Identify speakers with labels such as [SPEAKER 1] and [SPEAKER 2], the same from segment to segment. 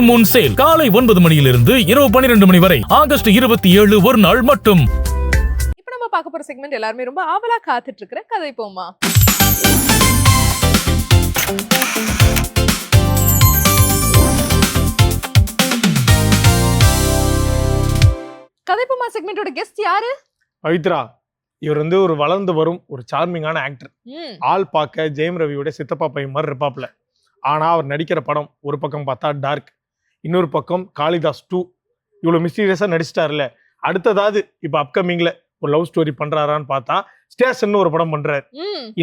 [SPEAKER 1] Moon sale காலை 9 மணியிலிருந்து இரவு 12 மணி வரை ஆகஸ்ட் 27 ஒரு நாள் மட்டும்.
[SPEAKER 2] இப்ப நம்ம பார்க்க போற செக்மெண்ட் எல்லாருமே ரொம்ப ஆவலா காத்துட்டு இருக்கிற கதை போமா. கதைப்போமா செக்மெண்டோட கெஸ்ட் யாரு?
[SPEAKER 3] பவித்ரா. இவர் வந்து ஒரு வளர்ந்து வரும் ஒரு சார்மிங்கான ஆக்டர். ஆள் பார்க்க ஜெயம் ரவியோட சித்தப்பா பையன் மாதிரி இருப்பாப்ல. ஆனா அவர் நடிக்கிற படம் ஒரு பக்கம் பார்த்தா டார்க், இன்னொரு பக்கம் காளிதாஸ் 2. இவ்வளவு மிஸ்டீரியஸா நடிச்சிட்டாருல. அடுத்ததாவது இப்ப அப்கமிங்ல ஒரு லவ் ஸ்டோரி பண்றாரான்னு பார்த்தா ஸ்டேஷன் ஒரு படம் பண்றாரு.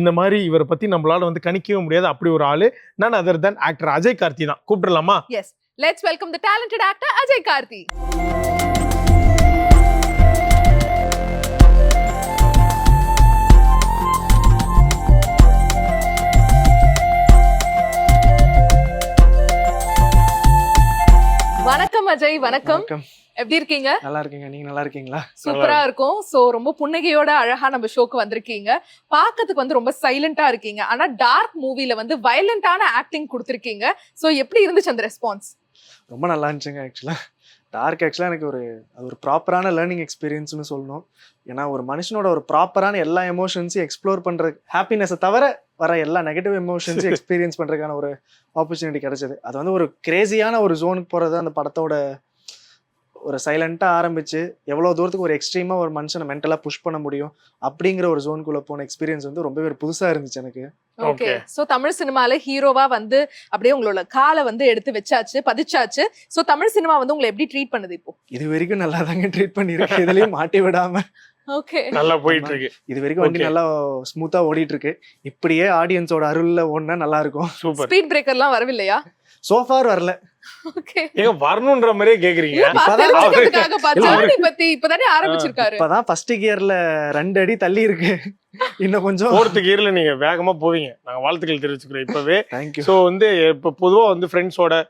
[SPEAKER 3] இந்த மாதிரி இவரை பத்தி நம்மளால வந்து கணிக்கவே முடியாது. அப்படி ஒரு ஆளு none other than actor Ajay Karthi தான். கூப்பிடலாமா?
[SPEAKER 2] Yes, let's welcome the talented actor Ajay Karthi. வணக்கம் அஜய். வணக்கம். எப்படி இருக்கீங்க?
[SPEAKER 4] நல்லா இருக்கீங்க. நீங்க நல்லா இருக்கீங்களா?
[SPEAKER 2] சூப்பரா இருக்கும். சோ ரொம்ப புன்னகையோட அழகா நம்ம ஷோக்கு வந்திருக்கீங்க. பாக்கிறதுக்கு வந்து ரொம்ப சைலண்டா இருக்கீங்க. ஆனா டார்க் மூவில வந்து வயலண்டான ஆக்டிங் கொடுத்திருக்கீங்க. சோ எப்படி இருந்துச்சு அந்த ரெஸ்பான்ஸ்?
[SPEAKER 4] ரொம்ப நல்லா இருந்துச்சுங்க. ஆக்சுவலா எனக்கு அது ஒரு ப்ராப்பரான லேர்னிங் எக்ஸ்பீரியன்ஸ்னு சொல்லணும். ஏன்னா ஒரு மனுஷனோட ஒரு ப்ராப்பரான எல்லா எமோஷன்ஸையும் எக்ஸ்ப்ளோர் பண்ற, ஹாப்பினஸை தவிர வர எல்லா நெகட்டிவ் எமோஷன்ஸையும் எக்ஸ்பீரியன்ஸ் பண்றதுக்கான ஒரு ஆப்பர்ச்சுனிட்டி கிடைச்சது. அது வந்து ஒரு கிரேசியான ஒரு ஜோனுக்கு போறது அந்த படத்தோட ஒரு சைலண்டா ஆரம்பிச்சு எவ்வளவு தூரத்துக்கு ஒரு எக்ஸ்ட்ரீமா ஒரு மனுஷனை மென்டலா புஷ் பண்ண முடியும் அப்படிங்கிற ஒரு ஜோனுக்குள்ள போன எக்ஸ்பீரியன்ஸ் வந்து ரொம்பவே புதுசா இருந்துச்சு எனக்கு.
[SPEAKER 2] ஓகே. சோ தமிழ் சினிமால ஹீரோவா வந்து அப்படியே உங்களோட காலை வந்து எடுத்து வச்சாச்சு, பதிச்சாச்சு. சோ தமிழ் சினிமா வந்து உங்களை எப்படி ட்ரீட் பண்ணுது இப்போ?
[SPEAKER 4] இது வரைக்கும் நல்லா தாங்க ட்ரீட் பண்ணிருக்கு. இதுலயும் மாட்டி விடாம
[SPEAKER 2] ஓகே,
[SPEAKER 3] நல்லா போயிட்டு இருக்கு.
[SPEAKER 4] இது வரைக்கும் வண்டி நல்லா ஸ்மூத்தா ஓடிட்டு இருக்கு. இப்படியே ஆடியன்ஸோட அருள்ல ஓடுனா நல்லா இருக்கும்.
[SPEAKER 3] சூப்பர்.
[SPEAKER 2] ஸ்பீட் பிரேக்கர்லாம் வரவில்லையா?
[SPEAKER 4] சோஃபார் வரல.
[SPEAKER 2] ஓகே,
[SPEAKER 3] ஏங்க வரணும்ன்ற மாதிரியே கேக்குறீங்க.
[SPEAKER 2] இப்பதானே ஆரம்பிச்சிருக்காரு.
[SPEAKER 4] இப்பதான் ஃபர்ஸ்ட் கியர்ல 2 அடி தள்ளி இருக்கு. இன்னும் கொஞ்சம்
[SPEAKER 3] 4th கியர்ல நீங்க வேகமா போவீங்க. நாங்க வாழ்த்துக்கள் தெரிவிச்சுக்கிறோம் இப்பவே.
[SPEAKER 4] தேங்க்யூ.
[SPEAKER 3] ஸோ வந்து இப்போ பொதுவா வந்து ஃப்ரெண்ட்ஸோட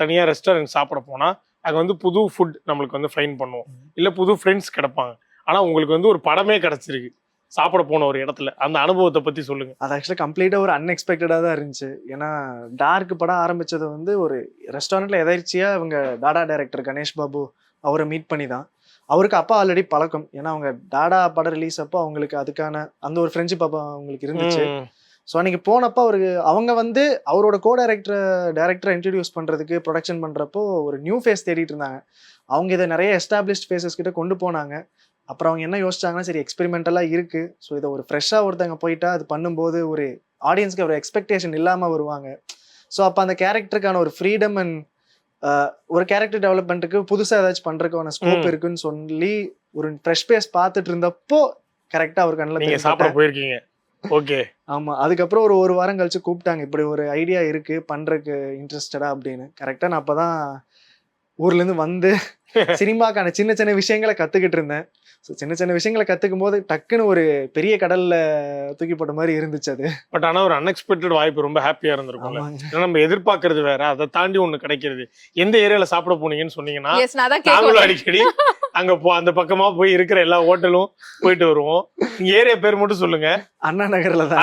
[SPEAKER 3] தனியா ரெஸ்டாரண்ட் சாப்பிட போனா அங்க வந்து புது ஃபுட் நம்மளுக்கு வந்து ஃபைன் பண்ணுவோம், இல்ல புது ஃப்ரெண்ட்ஸ் கிடைப்பாங்க. ஆனா உங்களுக்கு வந்து ஒரு படமே கிடைச்சிருக்கு சாப்பிட போன ஒரு இடத்துல. அந்த அனுபவத்தை பத்தி சொல்லுங்க.
[SPEAKER 4] அது ஆக்சுவலா கம்ப்ளீட்டா ஒரு அன்எக்ஸ்பெக்டடா தான் இருந்துச்சு. ஏன்னா டார்க் படம் ஆரம்பிச்சது வந்து ஒரு ரெஸ்டாரண்ட்ல எதாச்சியா இவங்க டாடா டைரக்டர் கணேஷ் பாபு அவரை மீட் பண்ணி தான். அவருக்கு அப்பா ஆல்ரெடி பழக்கம். ஏன்னா அவங்க டாடா படம் ரிலீஸ் அப்போ அவங்களுக்கு அதுக்கான அந்த ஒரு ஃப்ரெண்ட்ஷிப் அப்போ அவங்களுக்கு இருந்துச்சு. ஸோ அன்னைக்கு போனப்போ அவங்க வந்து அவரோட டைரக்டரை இன்ட்ரடியூஸ் பண்றதுக்கு ப்ரொடக்ஷன் பண்றப்போ ஒரு நியூ ஃபேஸ் தேடிட்டு இருந்தாங்க. அவங்க இதை நிறைய எஸ்டாப்ளிஷ்ட் ஃபேஸஸ் கிட்ட கொண்டு போனாங்க. அப்புறம் அவங்க என்ன யோசிச்சாங்கன்னா, சரி எக்ஸ்பெரிமெண்டலாக இருக்கு, ஸோ இதை ஒரு ஃப்ரெஷ்ஷாக ஒருத்தங்க போயிட்டா அது பண்ணும்போது ஒரு ஆடியன்ஸ்க்கு ஒரு எக்ஸ்பெக்டேஷன் இல்லாமல் வருவாங்க. ஸோ அப்போ அந்த கேரக்டருக்கான ஒரு ஃப்ரீடம் அண்ட் ஒரு கேரக்டர் டெவலப்மெண்ட்டுக்கு புதுசாக ஏதாச்சும் பண்ணுறதுக்கான ஸ்கோப் இருக்குன்னு சொல்லி ஒரு ஃப்ரெஷ் பேஸ் பார்த்துட்டு இருந்தப்போ கரெக்டாக அவர் கண்ணில்
[SPEAKER 3] சாப்பிட போயிருக்கீங்க. ஓகே.
[SPEAKER 4] ஆமா, அதுக்கப்புறம் ஒரு வாரம் கழிச்சு கூப்பிட்டாங்க, இப்படி ஒரு ஐடியா இருக்கு பண்றதுக்கு இன்ட்ரெஸ்டடா அப்படின்னு. கரெக்டா நான் அப்பதான் ஊர்ல இருந்து வந்து சினிமாக்கான சின்ன சின்ன விஷயங்களை கத்துக்கிட்டு இருந்தேன். ஸோ சின்ன சின்ன விஷயங்களை கத்துக்கும் போது டக்குன்னு ஒரு பெரிய கடல்ல தூக்கி போட்ட மாதிரி இருந்துச்சு அது.
[SPEAKER 3] பட் ஆனா ஒரு அன்எக்ஸ்பெக்டட் வாய்ப்பு ரொம்ப ஹாப்பியா இருந்திருக்கும். ஏன்னா நம்ம எதிர்பார்க்கறது வேற, அதை தாண்டி ஒண்ணு கிடைக்கிறது. எந்த ஏரியால சாப்பிட போனீங்கன்னு சொன்னீங்கன்னா நாங்களும் அடிக்கடி அங்க அந்த பக்கமா போய் இருக்கிற எல்லா ஹோட்டலும் போயிட்டு வருவோம். நீங்க ஏரியா பேர் மட்டும் சொல்லுங்க.
[SPEAKER 4] அண்ணா நகர்ல தான்.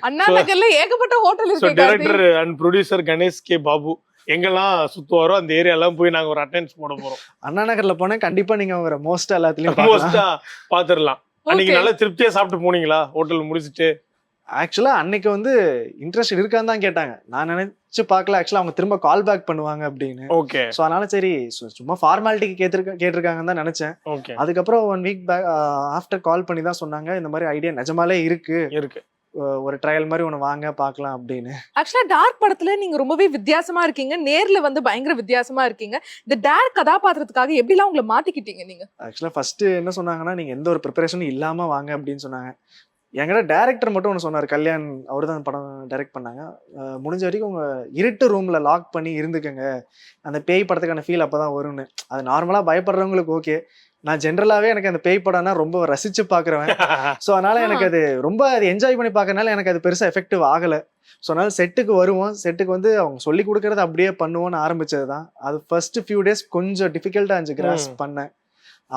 [SPEAKER 2] அண்ணா நகர்ல ஏகப்பட்ட ஹோட்டல் இருக்கு.
[SPEAKER 3] Director and producer Ganesh K Babu எங்கெல்லாம் சுத்துவாரோ அந்த ஏரியாலாம் போய் நாங்க ஒரு அட்டெண்டன்ஸ் போட போறோம்.
[SPEAKER 4] அண்ணா நகர்ல போனா கண்டிப்பா நீங்க அவரை மோஸ்டா எல்லாத்துலயும்
[SPEAKER 3] பாத்துடலாம். அன்னைக்கு நல்லா திருப்தியா சாப்பிட்டு போனீங்களா ஹோட்டல் முடிச்சுட்டு?
[SPEAKER 4] ஆக்சுவலா அன்னைக்கு வந்து இன்ட்ரெஸ்ட் இருக்கான்னு தான் கேட்டாங்க. நான் நினைச்சு பார்க்கல ஆக்சுவலா அவங்க திரும்ப கால் பேக் பண்ணுவாங்க அப்படின்னு.
[SPEAKER 3] ஓகே.
[SPEAKER 4] ஸோ அதனால சரி சும்மா ஃபார்மாலிட்டிக்கு கேட்டிருக்காங்கன்னு தான் நினைச்சேன்.
[SPEAKER 3] ஓகே.
[SPEAKER 4] அதுக்கப்புறம் 1 வீக் பேக் ஆஃப்டர் கால் பண்ணி தான் சொன்னாங்க, இந்த மாதிரி ஐடியா நிஜமாலே இருக்கு, ஒரு ட்ரையல் மாதிரி ஒன்று வாங்க பார்க்கலாம் அப்படின்னு.
[SPEAKER 2] ஆக்சுவலா டார்க் படத்துல நீங்க ரொம்பவே வித்தியாசமா இருக்கீங்க, நேர்ல வந்து பயங்கர வித்தியாசமா இருக்கீங்க. இந்த டார்க் கதாபாத்திரத்துக்காக எப்படிலாம் உங்களை மாத்திக்கிட்டீங்க நீங்க?
[SPEAKER 4] ஆக்சுவலா ஃபர்ஸ்ட் என்ன சொன்னாங்கன்னா, நீங்க எந்த ஒரு ப்ரிப்பரேஷனும் இல்லாம வாங்க அப்படின்னு சொன்னாங்க. என்கிட்ட டேரக்டர் மட்டும் ஒன்று சொன்னார், கல்யாண். அவர் தான் படம் டைரக்ட் பண்ணாங்க. முடிஞ்ச வரைக்கும் உங்க இருட்டு ரூம்ல லாக் பண்ணி இருந்துக்கங்க, அந்த பேய் படத்துக்கான ஃபீல் அப்பதான் வரும்னு. அது நார்மலா பயப்படுறவங்களுக்கு ஓகே. நான் ஜென்ரலாவே எனக்கு அந்த பேய் படம்னா ரொம்ப ரசிச்சு பாக்குறேன். ஸோ அதனால எனக்கு அது ரொம்ப என்ஜாய் பண்ணி பாக்குறதுனால எனக்கு அது பெருசா எஃபெக்டிவ் ஆகல. ஸோ அதனால செட்டுக்கு வருவோம், செட்டுக்கு வந்து அவங்க சொல்லி கொடுக்கறது அப்படியே பண்ணுவோன்னு ஆரம்பிச்சது தான். அது ஃபர்ஸ்ட் ஃபியூ டேஸ் கொஞ்சம் டிஃபிகல்ட்டா இருந்துச்சு கிராஸ் பண்ணேன்.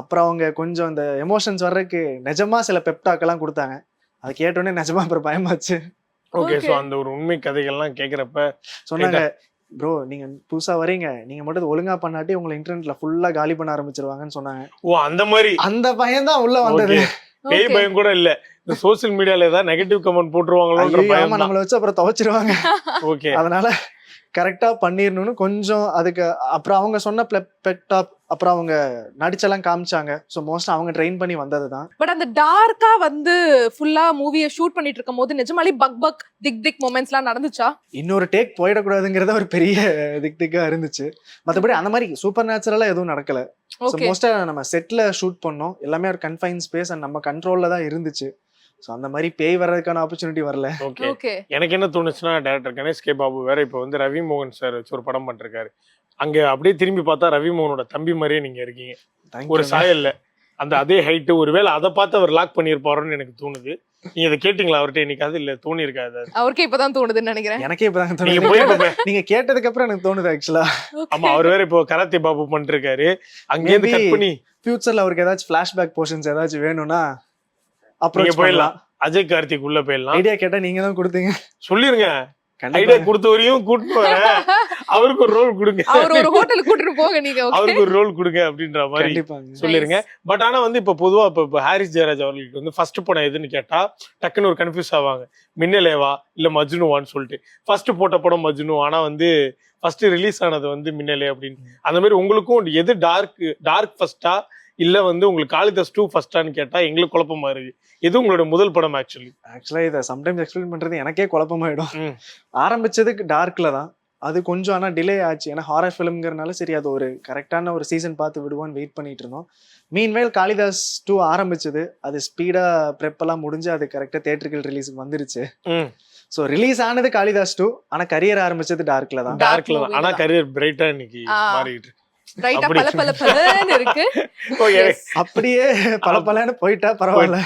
[SPEAKER 4] அப்புறம் அவங்க கொஞ்சம் அந்த எமோஷன்ஸ் வர்றதுக்கு நிஜமா சில பெப்டாக்கெல்லாம் கொடுத்தாங்க. அதை கேட்டோடனே நிஜமா அப்புறம் பயமாச்சு.
[SPEAKER 3] ஓகே. சோ அந்த ஒரு உண்மை கதைகள்லாம் கேக்குறப்ப
[SPEAKER 4] சொன்னாங்க, ப்ரோ நீங்க புதுசா வரீங்க, நீங்க மட்டும் ஒழுங்கா பண்ணாட்டி உங்களை இன்டர்நெட்ல ஃபுல்லா காலி பண்ண ஆரம்பிச்சிருவாங்கன்னு சொன்னாங்க.
[SPEAKER 3] ஓ அந்த மாதிரி
[SPEAKER 4] அந்த பையன் தான் உள்ள வந்தது.
[SPEAKER 3] பேய் பயம் கூட இல்ல, இந்த சோசியல் மீடியால ஏதாவது நெகட்டிவ் கமெண்ட் போட்டுருவாங்களோன்ற
[SPEAKER 4] ஐயோ,
[SPEAKER 3] பயம்
[SPEAKER 4] ஆமா, நம்மள வச்சு அப்புறம் துவைச்சிருவாங்க.
[SPEAKER 3] ஓகே.
[SPEAKER 4] அதனால கரெக்டா பண்ணிடணும்னு கொஞ்சம் அதுக்கு அப்புறம் அவங்க சொன்ன பெக்டாப் அப்புறம் அவங்க நடிச்செல்லாம் காமிச்சாங்க. ஸோ மோஸ்ட் அவங்க ட்ரெயின் பண்ணி வந்தது தான்.
[SPEAKER 2] பட் அந்த டார்க்கா வந்து ஃபுல்லா மூவியை ஷூட் பண்ணிட்டு இருக்கும் போது நிஜமாலே பக் திக் மொமெண்ட்ஸ்லாம் நடந்துச்சா?
[SPEAKER 4] இன்னொரு டேக் போயிடக்கூடாதுங்கிறத ஒரு பெரிய திக்கா இருந்துச்சு. மற்றபடி அந்த மாதிரி சூப்பர் நேச்சுரலா எதுவும் நடக்கல. மோஸ்டா நம்ம செட்ல ஷூட் பண்ணோம், எல்லாமே ஒரு கன்ஃபைன் ஸ்பேஸ் அண்ட் நம்ம கண்ட்ரோல்ல தான் இருந்துச்சு. ஸோ அந்த மாதிரி பேய் வர்றதுக்கான ஆப்பர்ச்சுனிட்டி வரல.
[SPEAKER 3] ஓகே. எனக்கு என்ன தோணுச்சுன்னா, டைரக்டர் கணேஷ் கே பாபு வேற இப்போ வந்து ரவி மோகன் சார் வச்சு ஒரு படம் பண்ணிருக்காரு. அங்க அப்படியே திரும்பி பார்த்தா ரவி மோகனோட தம்பி மாதிரியே நீங்க இருக்கீங்க, ஒரு சாயல்ல அந்த அதே ஹைட்டு. ஒருவேளை அதை பார்த்து அவர் லாக் பண்ணிருப்பாருன்னு எனக்கு தோணுது. நீங்க இதை கேட்டீங்களா அவர்கிட்ட இன்னைக்காவது? இல்ல தோணி இருக்காது?
[SPEAKER 2] அவருக்கே இப்பதான் தோணுதுன்னு நினைக்கிறேன்.
[SPEAKER 4] எனக்கே இப்பதான் தோணுது. நீங்க கேட்டதுக்கு அப்புறம் எனக்கு தோணுது ஆக்சுவலா.
[SPEAKER 3] ஆமா, அவர் வேற இப்போ கராத்தே பாபு பண்ணிட்டு இருக்காரு. அங்கேருந்து கட் பண்ணி
[SPEAKER 4] ஃபியூச்சர்ல அவருக்கு ஏதாச்சும் பிளாஷ்பேக் போர்ஷன்ஸ் ஏதாச்சும் வேணும்னா அப்புறம்
[SPEAKER 3] போயிடலாம். அஜய் கார்த்திக் உள்ள போயிடலாம்.
[SPEAKER 4] ஐடியா கேட்டா நீங்க தான் கொடுத்தீங்க,
[SPEAKER 3] சொல்லிருங்க. ஐடியா கொடுத்தவரையும் கூட்டிட்டு வரேன், அவருக்கு ஒரு ரோல் கொடுங்க,
[SPEAKER 2] அவர் ஒரு ஹோட்டலுக்கு கூட்டிட்டு போங்க, நீங்க
[SPEAKER 3] அவருக்கு ஒரு ரோல் கொடுங்க அப்படின்ற மாதிரி சொல்லிருங்க. பட் ஆனா வந்து இப்ப பொதுவா இப்ப ஹாரிஸ் ஜெயராஜ் அவர்களுக்கு வந்து ஃபர்ஸ்ட் படம் எதுன்னு கேட்டா டக்குன்னு ஒரு கன்ஃபியூஸ் ஆவாங்க, மின்னலேவா இல்ல மஜ்னுவான்னு சொல்லிட்டு. ஃபர்ஸ்ட் போட்ட படம் மஜ்னு, ஆனா வந்து ஃபர்ஸ்ட் ரிலீஸ் ஆனது வந்து மின்னலே அப்படின்னு. அந்த மாதிரி உங்களுக்கும் எது டார்க் ஃபர்ஸ்டா இல்ல வந்து உங்களுக்கு காளிதாஸ் 2 ஃபர்ஸ்டான்னு கேட்டா எங்களுக்கு குழப்பமா இருக்கு. எது உங்களோட முதல் படம்? ஆக்சுவலா
[SPEAKER 4] இதை சம்டைம்ஸ் எக்ஸ்பிளைன் பண்றது எனக்கே குழப்பமாயிடும். ஆரம்பிச்சதுக்கு டார்க்ல தான், அது கொஞ்சம் ஆனா டிலே ஆச்சு. ஏன்னா ஹாரர் ஃபிலிம்ங்கிறனால சரி அது ஒரு கரெக்டான ஒரு சீசன் பார்த்து விடுவான்னு வெயிட் பண்ணிட்டு இருந்தோம். மீன்வேல் காளிதாஸ் 2 ஆரம்பிச்சது, அது ஸ்பீடா ப்ரெப் எல்லாம் முடிஞ்சு அது கரெக்டா தியேட்டரிக்கல் ரிலீஸுக்கு வந்துருச்சு. சோ ரிலீஸ் ஆனது காளிதாஸ் 2, ஆனா கரியர் ஆரம்பிச்சது டார்க்ல தான்.
[SPEAKER 3] ஆனா கரியர் பிரைட்டா இன்னைக்கு மாறிட்டு
[SPEAKER 2] ரைட்டா பலபலன்னு இருக்கு.
[SPEAKER 4] அப்படியே பலபலன்னு போயிட்டா பரவாயில்ல.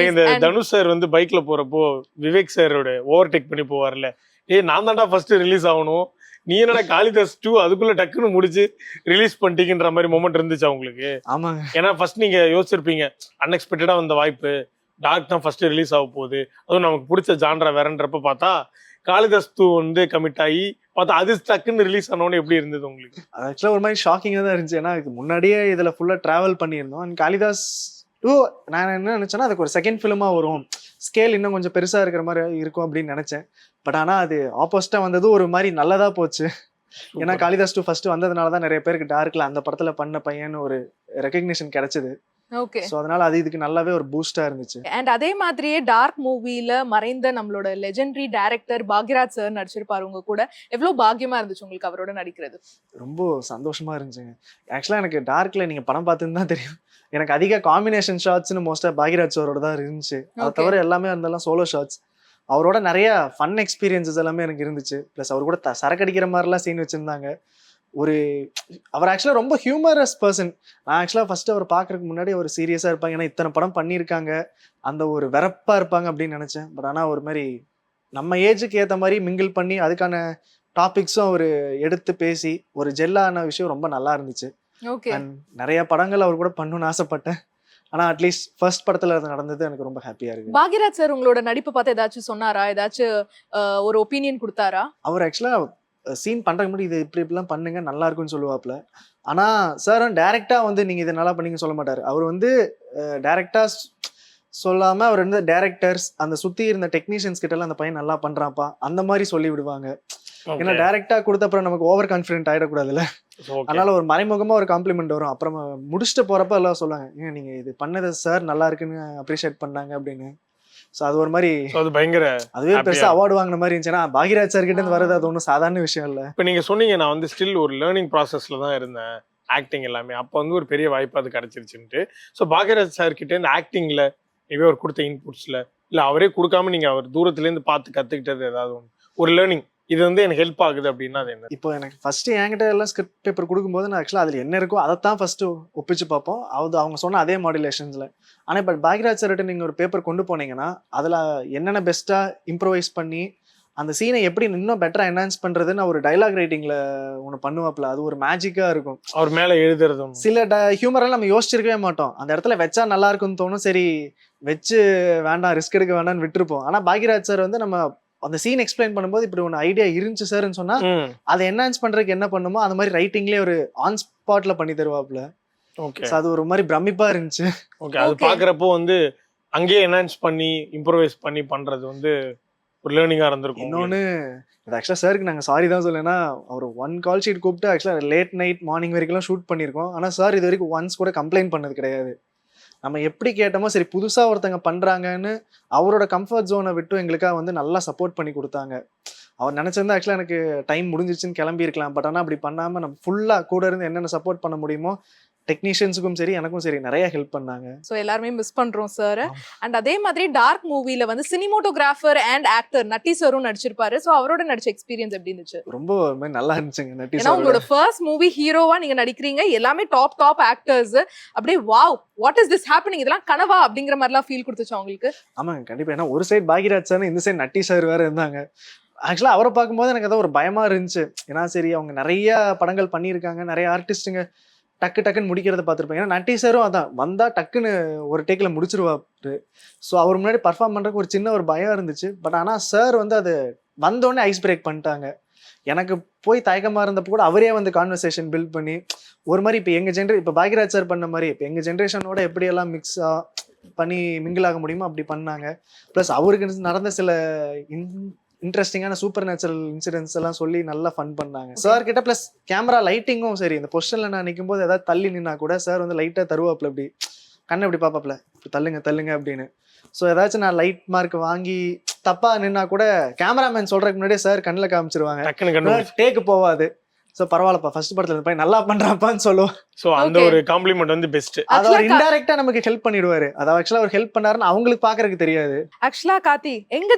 [SPEAKER 3] இந்த தனுஷ் சார் வந்து பைக்ல போறப்போ விவேக் சாரோட ஓவர்டேக் பண்ணி போவார்ல, நான் தான்டா ஃபர்ஸ்ட் ரிலீஸ் ஆகணும், நீ என்னடா காளிதாஸ் 2 அதுக்குள்ள டக்குன்னு முடிச்சு ரிலீஸ் பண்ணிட்டீங்கன்ற மாதிரி மொமெண்ட் இருந்துச்சா உங்களுக்கு?
[SPEAKER 4] ஆமாங்க.
[SPEAKER 3] ஏன்னா ஃபர்ஸ்ட் நீங்க யோசிச்சிருப்பீங்க அன்எக்ஸ்பெக்டடா வந்த வாய்ப்பு, டார்க் தான் ஃபர்ஸ்ட் ரிலீஸ் ஆக போகுது, அதுவும் நமக்கு பிடிச்ச ஜான்ரா வேறன்றப்ப பார்த்தா காளிதாஸ் 2 வந்து கமிட் ஆகி பார்த்தா அது டக்குன்னு ரிலீஸ் ஆனோன்னு எப்படி இருந்தது உங்களுக்கு?
[SPEAKER 4] ஆக்சுவலா ஒரு மாதிரி ஷாக்கிங்கா தான் இருந்துச்சு. ஏன்னா இதுக்கு முன்னாடியே இதுல ஃபுல்லா டிராவல் பண்ணியிருந்தோம். அண்ட் காளிதாஸ் 2 நான் என்ன நினைச்சேன்னா அதுக்கு ஒரு செகண்ட் ஃபிலிமா வரும், ஸ்கேல் இன்னும் கொஞ்சம் பெருசா இருக்கிற மாதிரி இருக்கும் அப்படின்னு நினைச்சேன். பட் ஆனா அது ஆப்போசிட்டா வந்தது ஒரு மாதிரி நல்லதா போச்சு. ஏன்னா காளிதாஸ் 2 ஃபர்ஸ்ட் வந்ததுனாலதான் நிறைய பேருக்கு டார்க்ல அந்த படத்துல பண்ண பையன்னு ஒரு ரெகக்னிஷன் கிடைச்சது.
[SPEAKER 2] ஓகே.
[SPEAKER 4] சோ அதனால அது இதுக்கு நல்லாவே ஒரு பூஸ்டா இருந்துச்சு.
[SPEAKER 2] அண்ட் அதே மாதிரியே டார்க் மூவில மறைந்த நம்மளோட லெஜெண்டரி டைரக்டர் பாக்யராஜ் சார் நடிச்சிருப்பாரு உங்க கூட. எவ்வளவு பாக்கியமா இருந்துச்சு உங்களுக்கு அவரோட நடிக்கிறது?
[SPEAKER 4] ரொம்ப சந்தோஷமா இருந்துச்சுங்க. ஆக்சுவலா எனக்கு டார்க்ல நீங்க படம் பார்த்துன்னு தான் தெரியும், எனக்கு அதிக காம்பினேஷன் ஷாட்ஸ்னு மோஸ்டா பாக்யராஜ் சாரோட தான் இருந்துச்சு. அதை தவிர எல்லாமே இருந்தாலும் சோலோ ஷாட்ஸ். அவரோட நிறைய ஃபன் எக்ஸ்பீரியன்சஸ் எல்லாமே எனக்கு இருந்துச்சு. பிளஸ் அவர் கூட சரக்கடிக்கிற மாதிரிலாம் சீன் வச்சிருந்தாங்க. அவர் ஆக்சுவலா ரொம்ப ஹியூமரஸ் பர்சன். நான் ஆக்சுவலா ஃபர்ஸ்ட் அவர் பாக்குறதுக்கு முன்னாடி அவர் சீரியஸா இருப்பாங்க, ஏன்னா இத்தனை படம் பண்ணியிருக்காங்க, அந்த ஒரு வெறப்பா இருப்பாங்க அப்படின்னு நினைச்சேன். பட் ஆனா ஒரு மாதிரி நம்ம ஏஜுக்கு ஏற்ற மாதிரி மிங்கிள் பண்ணி அதுக்கான டாபிக்ஸும் அவர் எடுத்து பேசி ஒரு ஜெல்லான விஷயம் ரொம்ப நல்லா இருந்துச்சு. நிறைய படங்கள் அவர் கூட பண்ணணும்னு ஆசைப்பட்டேன். ஆனா அட்லீஸ்ட் ஃபர்ஸ்ட் படத்துல நடந்தது எனக்கு ரொம்ப ஹாப்பியா இருக்கு.
[SPEAKER 2] பாக்யராஜ் சார் உங்களோட நடிப்பை பார்த்து ஏதாச்சும் சொன்னாரா, ஏதாச்சும் ஒரு ஒப்பீனியன் கொடுத்தாரா?
[SPEAKER 4] அவர் ஆக்சுவலா சீன் பண்றதுக்கு முன்னாடி இது இப்படிலாம் பண்ணுங்க நல்லா இருக்கும்னு சொல்லுவாப்ல. ஆனா சார் டைரக்டா வந்து நீங்க இதை நல்லா பண்ணீங்க சொல்ல மாட்டாரு. அவர் வந்து டைரக்டா சொல்லாம அவர் வந்து டைரக்டர்ஸ் அந்த சுத்தி இருந்த டெக்னீஷியன்ஸ் கிட்ட எல்லாம் அந்த பையன் நல்லா பண்றான்ப்பா அந்த மாதிரி சொல்லி விடுவாங்க. ஏன்னா டைரக்டா கொடுத்த அப்புறம் நமக்கு ஓவர் கான்ஃபிடென்ட் ஆயிடக்கூடாதுல்ல, அதனால ஒரு மறைமுகமா ஒரு காம்ப்ளிமெண்ட் வரும். அப்புறம் முடிச்சுட்டு போறப்ப எல்லாம் சொல்லுவாங்க, ஏன் நீங்க இது பண்ணது சார் நல்லா இருக்குன்னு அப்ரிஷியேட் பண்ணாங்க அப்படின்னு. சோ அது ஒரு மாதிரி பயங்கர அதுவே பெருசா அவார்டு வாங்கின மாதிரி இருந்துச்சுன்னா பாக்யராஜ் சார் கிட்ட இருந்து வரது அது ஒன்றும் சாதாரண விஷயம் இல்ல.
[SPEAKER 3] இப்ப நீங்க சொன்னீங்க நான் வந்து ஸ்டில் ஒரு லேர்னிங் ப்ராசஸ்ல தான் இருந்தேன் ஆக்டிங் எல்லாமே, அப்ப வந்து ஒரு பெரிய வாய்ப்பு அது கிடைச்சிருச்சுன்ட்டு. ஸோ பாக்யராஜ் சார் கிட்ட இந்த ஆக்டிங்ல இவே அவர் கொடுத்த இன்புட்ஸ்ல இல்ல அவரே கொடுக்காம நீங்க அவர் தூரத்துல இருந்து பார்த்து கத்துக்கிட்டது ஏதாவது ஒரு லேர்னிங் இது வந்து எனக்கு ஹெல்ப் ஆகுது அப்படின்னா அது என்ன?
[SPEAKER 4] இப்போ எனக்கு ஃபர்ஸ்ட் என்கிட்ட எல்லாம் ஸ்கிரிப்ட் பேப்பர் கொடுக்கும்போது நான் ஆக்சுவலா அதுல என்ன இருக்கோ அதைத்தான் ஃபர்ஸ்ட் ஒப்பிச்சு பார்ப்போம், அது அவங்க சொன்ன அதே மாடுலேஷன்ஸ்ல. ஆனா இப்போ பாக்யராஜ் சார்கிட்ட நீங்க ஒரு பேப்பர் கொண்டு போனீங்கன்னா அதுல என்னென்ன பெஸ்டா இம்ப்ரோவைஸ் பண்ணி அந்த சீனை எப்படி இன்னும் பெட்டரா என்ஹான்ஸ் பண்றதுன்னு ஒரு டைலாக் ரைட்டிங்ல ஒன்று பண்ணுவாப்ல, அது ஒரு மேஜிக்கா இருக்கும்.
[SPEAKER 3] அவர் மேல எழுதுறது
[SPEAKER 4] சில ஹியூமரெல்லாம் நம்ம யோசிச்சிருக்கவே மாட்டோம், அந்த இடத்துல வச்சா நல்லா இருக்கும்னு தோணும், சரி வச்சு வேண்டாம் ரிஸ்க் எடுக்க வேண்டாம்னு விட்டுருப்போம். ஆனா பாக்யராஜ் சார் வந்து நம்ம அந்த சீன் எக்ஸ்பிளைன் பண்ணும்போது இப்படி ஒன்று ஐடியா இருந்துச்சு சார்ன்னு சொன்னா அதை என்ஹான்ஸ் பண்றதுக்கு என்ன பண்ணுமோ அந்த மாதிரி ரைட்டிங்லேயே ஒரு ஆன் ஸ்பாட்ல பண்ணி தருவாப்ல.
[SPEAKER 3] ஓகே.
[SPEAKER 4] So அது ஒரு மாதிரி பிரமிப்பா இருந்துச்சு.
[SPEAKER 3] ஓகே, அது பாக்குறப்போ வந்து அங்கேயே என்ஹான்ஸ் பண்ணி இம்ப்ரோவைஸ் பண்ணி பண்றது வந்து ஒரு லேர்னிங்கா இருந்திருக்கும்.
[SPEAKER 4] இன்னொன்னு அது ஆக்சுவலா சாருக்கு நாங்க சாரி தான் சொல்லேன்னா, அவர் 1 கால் ஷீட் கூப்பிட்டு ஆக்சுவலா லேட் நைட் மார்னிங் வரைக்கும் ஷூட் பண்ணியிருக்கோம். ஆனா சார் இது வரைக்கும் ஒன்ஸ் கூட கம்ப்ளைண்ட் பண்ணது கிடையாது. நம்ம எப்படி கேட்டோமோ சரி புதுசா ஒருத்தங்க பண்றாங்கன்னு அவரோட கம்ஃபர்ட் ஜோனை விட்டு எங்களுக்காக வந்து நல்லா சப்போர்ட் பண்ணி கொடுத்தாங்க. அவர் நினைச்சிருந்தா ஆக்சுவலா எனக்கு டைம் முடிஞ்சிருச்சுன்னு கிளம்பி இருக்கலாம். பட் ஆனா அப்படி பண்ணாம நம்ம ஃபுல்லா கூட இருந்து என்னென்ன சப்போர்ட் பண்ண முடியுமோ டெக்னீஷியன்ஸுக்கும் சரி எனக்கும் சரி நிறைய ஹெல்ப் பண்ணாங்க.
[SPEAKER 2] சோ எல்லாருமே மிஸ் பண்றோம் சார். அண்ட் அதே மாதிரி டார்க் மூவில வந்து சினிமோட்டோகிராஃபர் அண்ட் ஆக்டர் நட்டி சாரும் நடிச்சிருப்பாரு. சோ அவரோட நடிச்ச எக்ஸ்பீரியன்ஸ் எப்படி இருந்துச்சு?
[SPEAKER 4] ரொம்ப ஒரு மாதிரி நல்லா இருந்துச்சுங்க. நட்டி
[SPEAKER 2] ஏன்னா உங்களோட ஃபர்ஸ்ட் மூவி ஹீரோவா நீங்க நடிக்கிறீங்க, எல்லாமே டாப் ஆக்டர்ஸ். அப்படியே wow what is this happening, இதெல்லாம் கனவா அப்படிங்கிற மாதிரிலாம் ஃபீல் கொடுத்துச்சு உங்களுக்கு?
[SPEAKER 4] ஆமாங்க கண்டிப்பா. ஏன்னா ஒரு சைடு பாக்யராஜ் சார், இந்த சைடு நட்டி சார் வேற இருந்தாங்க. ஆக்சுவலா அவரை பார்க்கும்போது எனக்கு அதான் ஒரு பயமா இருந்துச்சு. ஏன்னா சரி அவங்க நிறைய படங்கள் பண்ணியிருக்காங்க, நிறைய ஆர்டிஸ்ட்டுங்க டக்குன்னு முடிக்கிறத பார்த்துருப்பேன். ஏன்னா நட்டி சாரும் அதான் வந்தா டக்குன்னு ஒரு டேக்ல முடிச்சிருவாரு. ஸோ அவர் முன்னாடி பர்ஃபார்ம் பண்றதுக்கு ஒரு சின்ன ஒரு பயம் இருந்துச்சு. பட் ஆனா சார் வந்து அது வந்தோடனே ஐஸ் பிரேக் பண்ணிட்டாங்க. எனக்கு போய் தயக்கமா இருந்தப்போ கூட அவரே வந்து கான்வர்சேஷன் பில்ட் பண்ணி ஒரு மாதிரி இப்போ பாக்யராஜ் சார் பண்ண மாதிரி இப்போ எங்க ஜென்ரேஷனோட எப்படியெல்லாம் மிக்ஸா பண்ணி மிங்கிள் ஆக முடியுமோ அப்படி பண்ணாங்க. ப்ளஸ் அவருக்கு நடந்த சில இன்ட்ரெஸ்டிங்கான சூப்பர் நேச்சுரல் இன்சிடென்ட்ஸ் எல்லாம் சொல்லி நல்லா ஃபன் பண்ணாங்க சார் கிட்ட. பிளஸ் கேமரா லைட்டிங்கும் சரி, இந்த பொசிஷன்ல நான் நிற்கும் போது ஏதாவது தள்ளி நின்னா கூட சார் வந்து லைட்டா தருவாப்ல, இப்படி கண்ணை இப்படி பாப்பாப்ல தள்ளுங்க அப்படின்னு. ஸோ ஏதாச்சும் நான் லைட் மார்க் வாங்கி தப்பா நின்னா கூட கேமராமேன் சொல்றதுக்கு முன்னாடியே சார் கண்ணில் காமிச்சிருவாங்க, டேக்கு போவாது. சோ பரவாயில்லப்பா ஃபர்ஸ்ட் படத்துல இருந்து நல்லா பண்றாப்பான்னு சொல்லுவோம்.
[SPEAKER 3] சோ அந்த ஒரு காம்ப்ளிமெண்ட் வந்து பெஸ்ட்.
[SPEAKER 4] அது அவர் இன்டைரக்டா நமக்கு ஹெல்ப் பண்ணிடுவாரு. அது ஆக்சுவலா அவர் ஹெல்ப் பண்ணாருன்னு அவங்களுக்கு பாக்குறதுக்கு தெரியாது.
[SPEAKER 2] ஆக்சுவலா கார்த்தி எங்க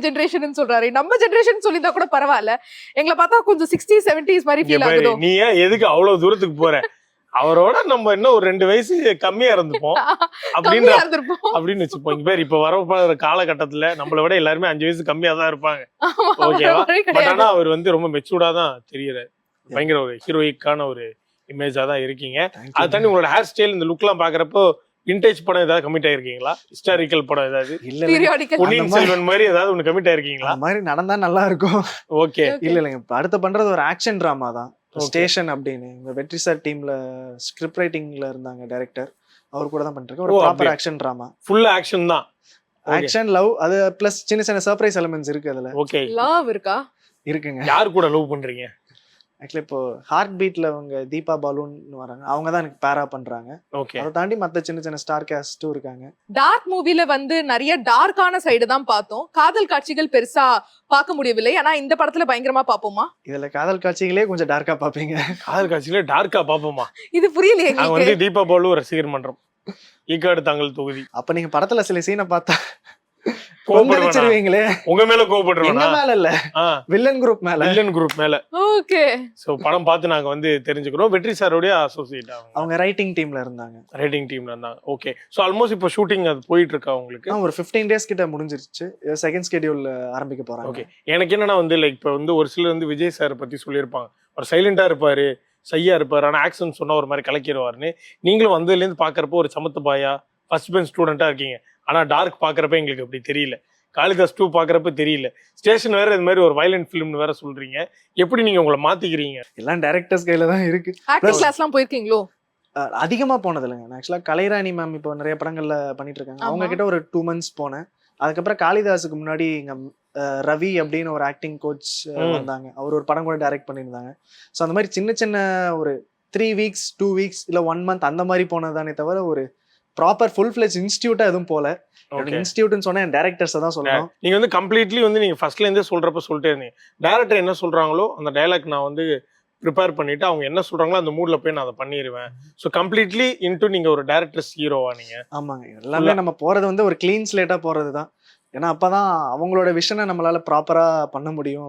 [SPEAKER 2] ஜெனரேஷன் சொல்றாரு, நம்ம ஜெனரேஷன் சொல்லியிருந்தா கூட பரவாயில்ல, எங்களை பார்த்தா கொஞ்சம் 60s 70s மாதிரி ஃபீல் ஆகுது.
[SPEAKER 3] நீ ஏன் எதுக்கு அவ்வளவு தூரத்துக்கு போற? அவரோட நம்ம இன்னும் ஒரு 2 வயசு கம்மியா இருந்துப்போம் அப்படின்னு வச்சுப்போம். இங்க பேர் இப்ப வர காலகட்டத்துல நம்மளை விட எல்லாருமே 5 வயசு கம்மியா தான் இருப்பாங்க. ஓகேவா? பட் ஆனா அவர் வந்து ரொம்ப மெச்சூர்டா தான் தெரியறாரு. பயங்கர ஒரு ஹீரோயிக்கான ஒரு இமேஜா தான் இருக்கீங்க. அது தாண்டி உங்களோட ஹேர் ஸ்டைல் இந்த லுக் எல்லாம் பாக்குறப்போ விண்டேஜ் படம் ஏதாவது கமிட் ஆயிருக்கீங்களா? ஹிஸ்டாரிக்கல் படம் ஏதாவது? பொன்னியின் செல்வன் மாதிரி ஏதாவது ஒண்ணு கமிட் ஆயிருக்கீங்களா?
[SPEAKER 4] மாதிரி நடந்தா நல்லா இருக்கும்.
[SPEAKER 3] ஓகே.
[SPEAKER 4] இல்லைங்க அடுத்து பண்றது ஒரு ஆக்ஷன் டிராமா தான், ஸ்டேஷன் அப்படின்னு. இந்த வெற்றி சார் டீம்ல ஸ்கிரிப்ட் ரைட்டிங்ல இருந்தாங்க டைரக்டர், அவர் கூட தான் பண்ணிருக்கேன். ஒரு proper action drama, full
[SPEAKER 3] action தான்.
[SPEAKER 4] ஆக்ஷன் லவ் அது பிளஸ் சின்ன சர்ப்ரைஸ் எலிமெண்ட்ஸ் இருக்கு அதுல.
[SPEAKER 3] ஓகே.
[SPEAKER 2] லவ் இருக்கா?
[SPEAKER 4] இருக்குங்க.
[SPEAKER 3] யார் கூட லவ் பண்றீங்க?
[SPEAKER 4] ஆக்சுவலி இப்போ ஹார்ட் பீட்ல அவங்க தீபா பாலுன்னு வராங்க, அவங்க தான் எனக்கு பேரா பண்றாங்க.
[SPEAKER 3] ஓகே.
[SPEAKER 4] அதை தாண்டி மத்த சின்ன ஸ்டார் காஸ்டும் இருக்காங்க.
[SPEAKER 2] டார்க் மூவில வந்து நிறைய டார்க்கான சைடு தான் பார்த்தோம், காதல் காட்சிகள் பெருசா பார்க்க முடியவில்லை. ஆனா இந்த படத்துல பயங்கரமா பாப்போமா?
[SPEAKER 4] இதுல காதல் காட்சிகளே கொஞ்சம் டார்க்கா பாப்பீங்க.
[SPEAKER 3] காதல் காட்சிகளே டார்க்கா பாப்போமா?
[SPEAKER 2] இது புரியலையே.
[SPEAKER 3] நான் வந்து தீபா பாலு ரசிகர் மன்றம் ஈக்காடு தாங்கல் தொகுதி.
[SPEAKER 4] அப்ப நீங்க படத்துல சில சீனை பார்த்தா கோபப்படுவீங்களே.
[SPEAKER 3] உங்க மேல கோபப்படுறேன்.
[SPEAKER 4] மேல இல்ல, வில்லன் குரூப் மேல.
[SPEAKER 2] ஓகே.
[SPEAKER 3] சோ படம் பார்த்து நாங்க வந்து தெரிஞ்சுக்கிறோம். வெற்றி சாரோட அசோசியேட்
[SPEAKER 4] அவங்க ரைட்டிங் டீம்ல இருந்தாங்க.
[SPEAKER 3] ஓகே. சோ ஆல்மோஸ்ட் இப்போ ஷூட்டிங் அது போயிட்டு இருக்கா உங்களுக்கு?
[SPEAKER 4] ஒரு 15 days கிட்ட முடிஞ்சிருச்சு. செகண்ட் ஸ்கெட்யூல் ஆரம்பிக்க போறாங்க.
[SPEAKER 3] ஓகே. எனக்கு என்னன்னா வந்து லைக் இப்போ வந்து ஒரு சிலர் வந்து விஜய் சார் பத்தி சொல்லியிருப்பாங்க, அவர் சைலண்டா இருப்பாரு, சையா இருப்பாரு, ஆனா ஆக்ஷன் சொன்னா ஒரு மாதிரி கலக்கிடுவாருன்னு. நீங்களும் வந்ததுல இருந்து பாக்குறப்போ ஒரு சமத்து பாயா ஃபர்ஸ்ட் பெஞ்ச் ஸ்டூடெண்டா இருக்கீங்க. ஆனா டார்க் பாக்குறப்ப எங்களுக்கு அப்படி தெரியல, காளிதாஸ் 2 பாக்குறப்ப தெரியல, ஸ்டேஷன் வேற இது மாதிரி ஒரு வயலண்ட் ஃபிலிம்னு வேற சொல்றீங்க. எப்படி நீங்க உங்களை மாத்திக்கிறீங்க?
[SPEAKER 4] எல்லாம் டைரக்டர்ஸ் கையில தான் இருக்கு.
[SPEAKER 2] ஆக்டிங் கிளாஸ்லாம் போயிருக்கீங்களோ?
[SPEAKER 4] அதிகமா போனது இல்லைங்க. ஆக்சுவலா கலைராணி மேம் இப்போ நிறைய படங்கள்ல பண்ணிட்டு இருக்காங்க, அவங்க கிட்ட ஒரு 2 months போனேன். அதுக்கப்புறம் காளிதாஸுக்கு முன்னாடி இங்க ரவி அப்படின்னு ஒரு ஆக்டிங் கோச் வந்தாங்க, அவர் ஒரு படம் கூட டைரக்ட் பண்ணியிருந்தாங்க. ஸோ அந்த மாதிரி சின்ன ஒரு 3 weeks 2 weeks இல்ல 1 month அந்த மாதிரி போனதானே தவிர ஒரு ப்ராப்பர் ஃபுல் ஃபிளெஜ் இன்ஸ்டிடியூட்டா எதுவும் போல. இன்ஸ்டிடியூட்னு சொன்னா டைரக்டர்ஸ் தான் சொல்லணும்.
[SPEAKER 3] நீங்க வந்து கம்ப்ளீட்லி வந்து நீங்க ஃபர்ஸ்ட்ல இருந்தே சொல்றப்ப சொல்லிட்டே இருந்தீங்க, டைரக்டர் என்ன சொல்றாங்களோ அந்த டயலாக் நான் வந்து ப்ரிப்பேர் பண்ணிட்டு அவங்க என்ன சொல்றாங்களோ அந்த மூட்ல போய் நான் அதை பண்ணிடுவேன். ஸோ கம்ப்ளீட்லி இன்டு நீங்க ஒரு டைரக்டர்ஸ் ஹீரோவா நீங்க?
[SPEAKER 4] ஆமாங்க. எல்லாமே நம்ம போறது வந்து ஒரு கிளீன் ஸ்லேட்டா போறது தான். ஏன்னா அப்பதான் அவங்களோட விஷனை நம்மளால ப்ராப்பரா பண்ண முடியும்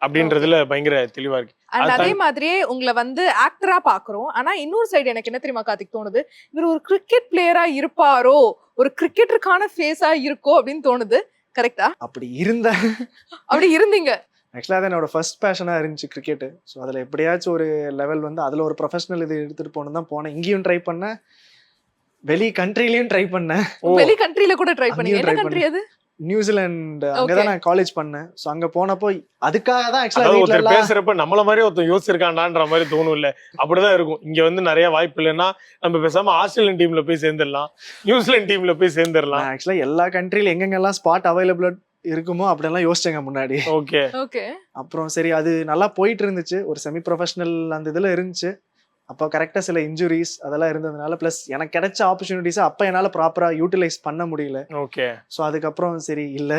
[SPEAKER 4] அப்படின்றதுல
[SPEAKER 3] பயங்கர தெளிவா இருக்கு.
[SPEAKER 2] அதே மாதிரியே உங்களை வந்து ஆக்டரா பாக்குறோம். ஆனா இன்னொரு சைடு எனக்கு என்ன தெரியுமா கார்த்திக் தோணுது, இவர் ஒரு கிரிக்கெட் பிளேயரா இருப்பாரோ, ஒரு கிரிக்கெட்டருக்கான ஃபேஸா இருக்கோ அப்படின்னு தோணுது. கரெக்டா?
[SPEAKER 4] அப்படி
[SPEAKER 2] இருந்தீங்க.
[SPEAKER 4] ஆக்சுவலா அது என்னோட ஃபர்ஸ்ட் பேஷனா இருந்துச்சு கிரிக்கெட். ஸோ அதுல எப்படியாச்சும் ஒரு லெவல் வந்து அதுல ஒரு ப்ரொஃபஷனல் இது எடுத்துட்டு போகணும் தான் போனேன். இங்கேயும் ட்ரை பண்ணேன், வெளி கண்ட்ரிலயும் ட்ரை பண்ணேன்.
[SPEAKER 2] வெளி கண்ட்ரில கூட ட்ரை பண்ணீங்க? என்ன கண்ட்ரி அது?
[SPEAKER 4] நியூசிலாந்து அங்கதான் நான் காலேஜ் பண்ணேன். ஸோ அங்க போனப்போ அதுக்காக தான்
[SPEAKER 3] அதாவது
[SPEAKER 4] ஆக்சுவலா
[SPEAKER 3] ஒருத்தர்
[SPEAKER 4] வீட்டுல
[SPEAKER 3] பேசுறப்ப நம்மள மாதிரி ஒருத்தர் யோசிச்சிருக்காண்டான்ற மாதிரி தோணும் இல்ல, அப்படிதான் இருக்கும். இங்க வந்து நிறைய வாய்ப்பு இல்லைன்னா நம்ம பேசாம ஆஸ்திரேலியன் டீம்ல போய் சேர்ந்துடலாம், நியூசிலாந்து டீம்ல போய் சேர்ந்துடலாம்.
[SPEAKER 4] ஆக்சுவலா எல்லா கண்ட்ரில எங்கெங்கெல்லாம் ஸ்பாட் அவைலபிள் இருக்குமோ அப்படிலாம் யோசிச்சேங்க முன்னாடி.
[SPEAKER 3] Okay
[SPEAKER 2] okay.
[SPEAKER 4] அப்புறம் சரி அது நல்லா போயிட்டு இருந்துச்சு, ஒரு செமி ப்ரொஃபஷனல் அந்த இதுல இருந்துச்சு. அப்போ கரெக்டாக சில இன்ஜுரிஸ் அதெல்லாம் இருந்ததுனால ப்ளஸ் எனக்கு கிடைச்ச ஆப்பர்ச்சுனிட்டிஸை அப்போ என்னால் ப்ராப்பராக யூட்டிலைஸ் பண்ண முடியல.
[SPEAKER 3] ஓகே.
[SPEAKER 4] ஸோ அதுக்கப்புறம் சரி இல்லை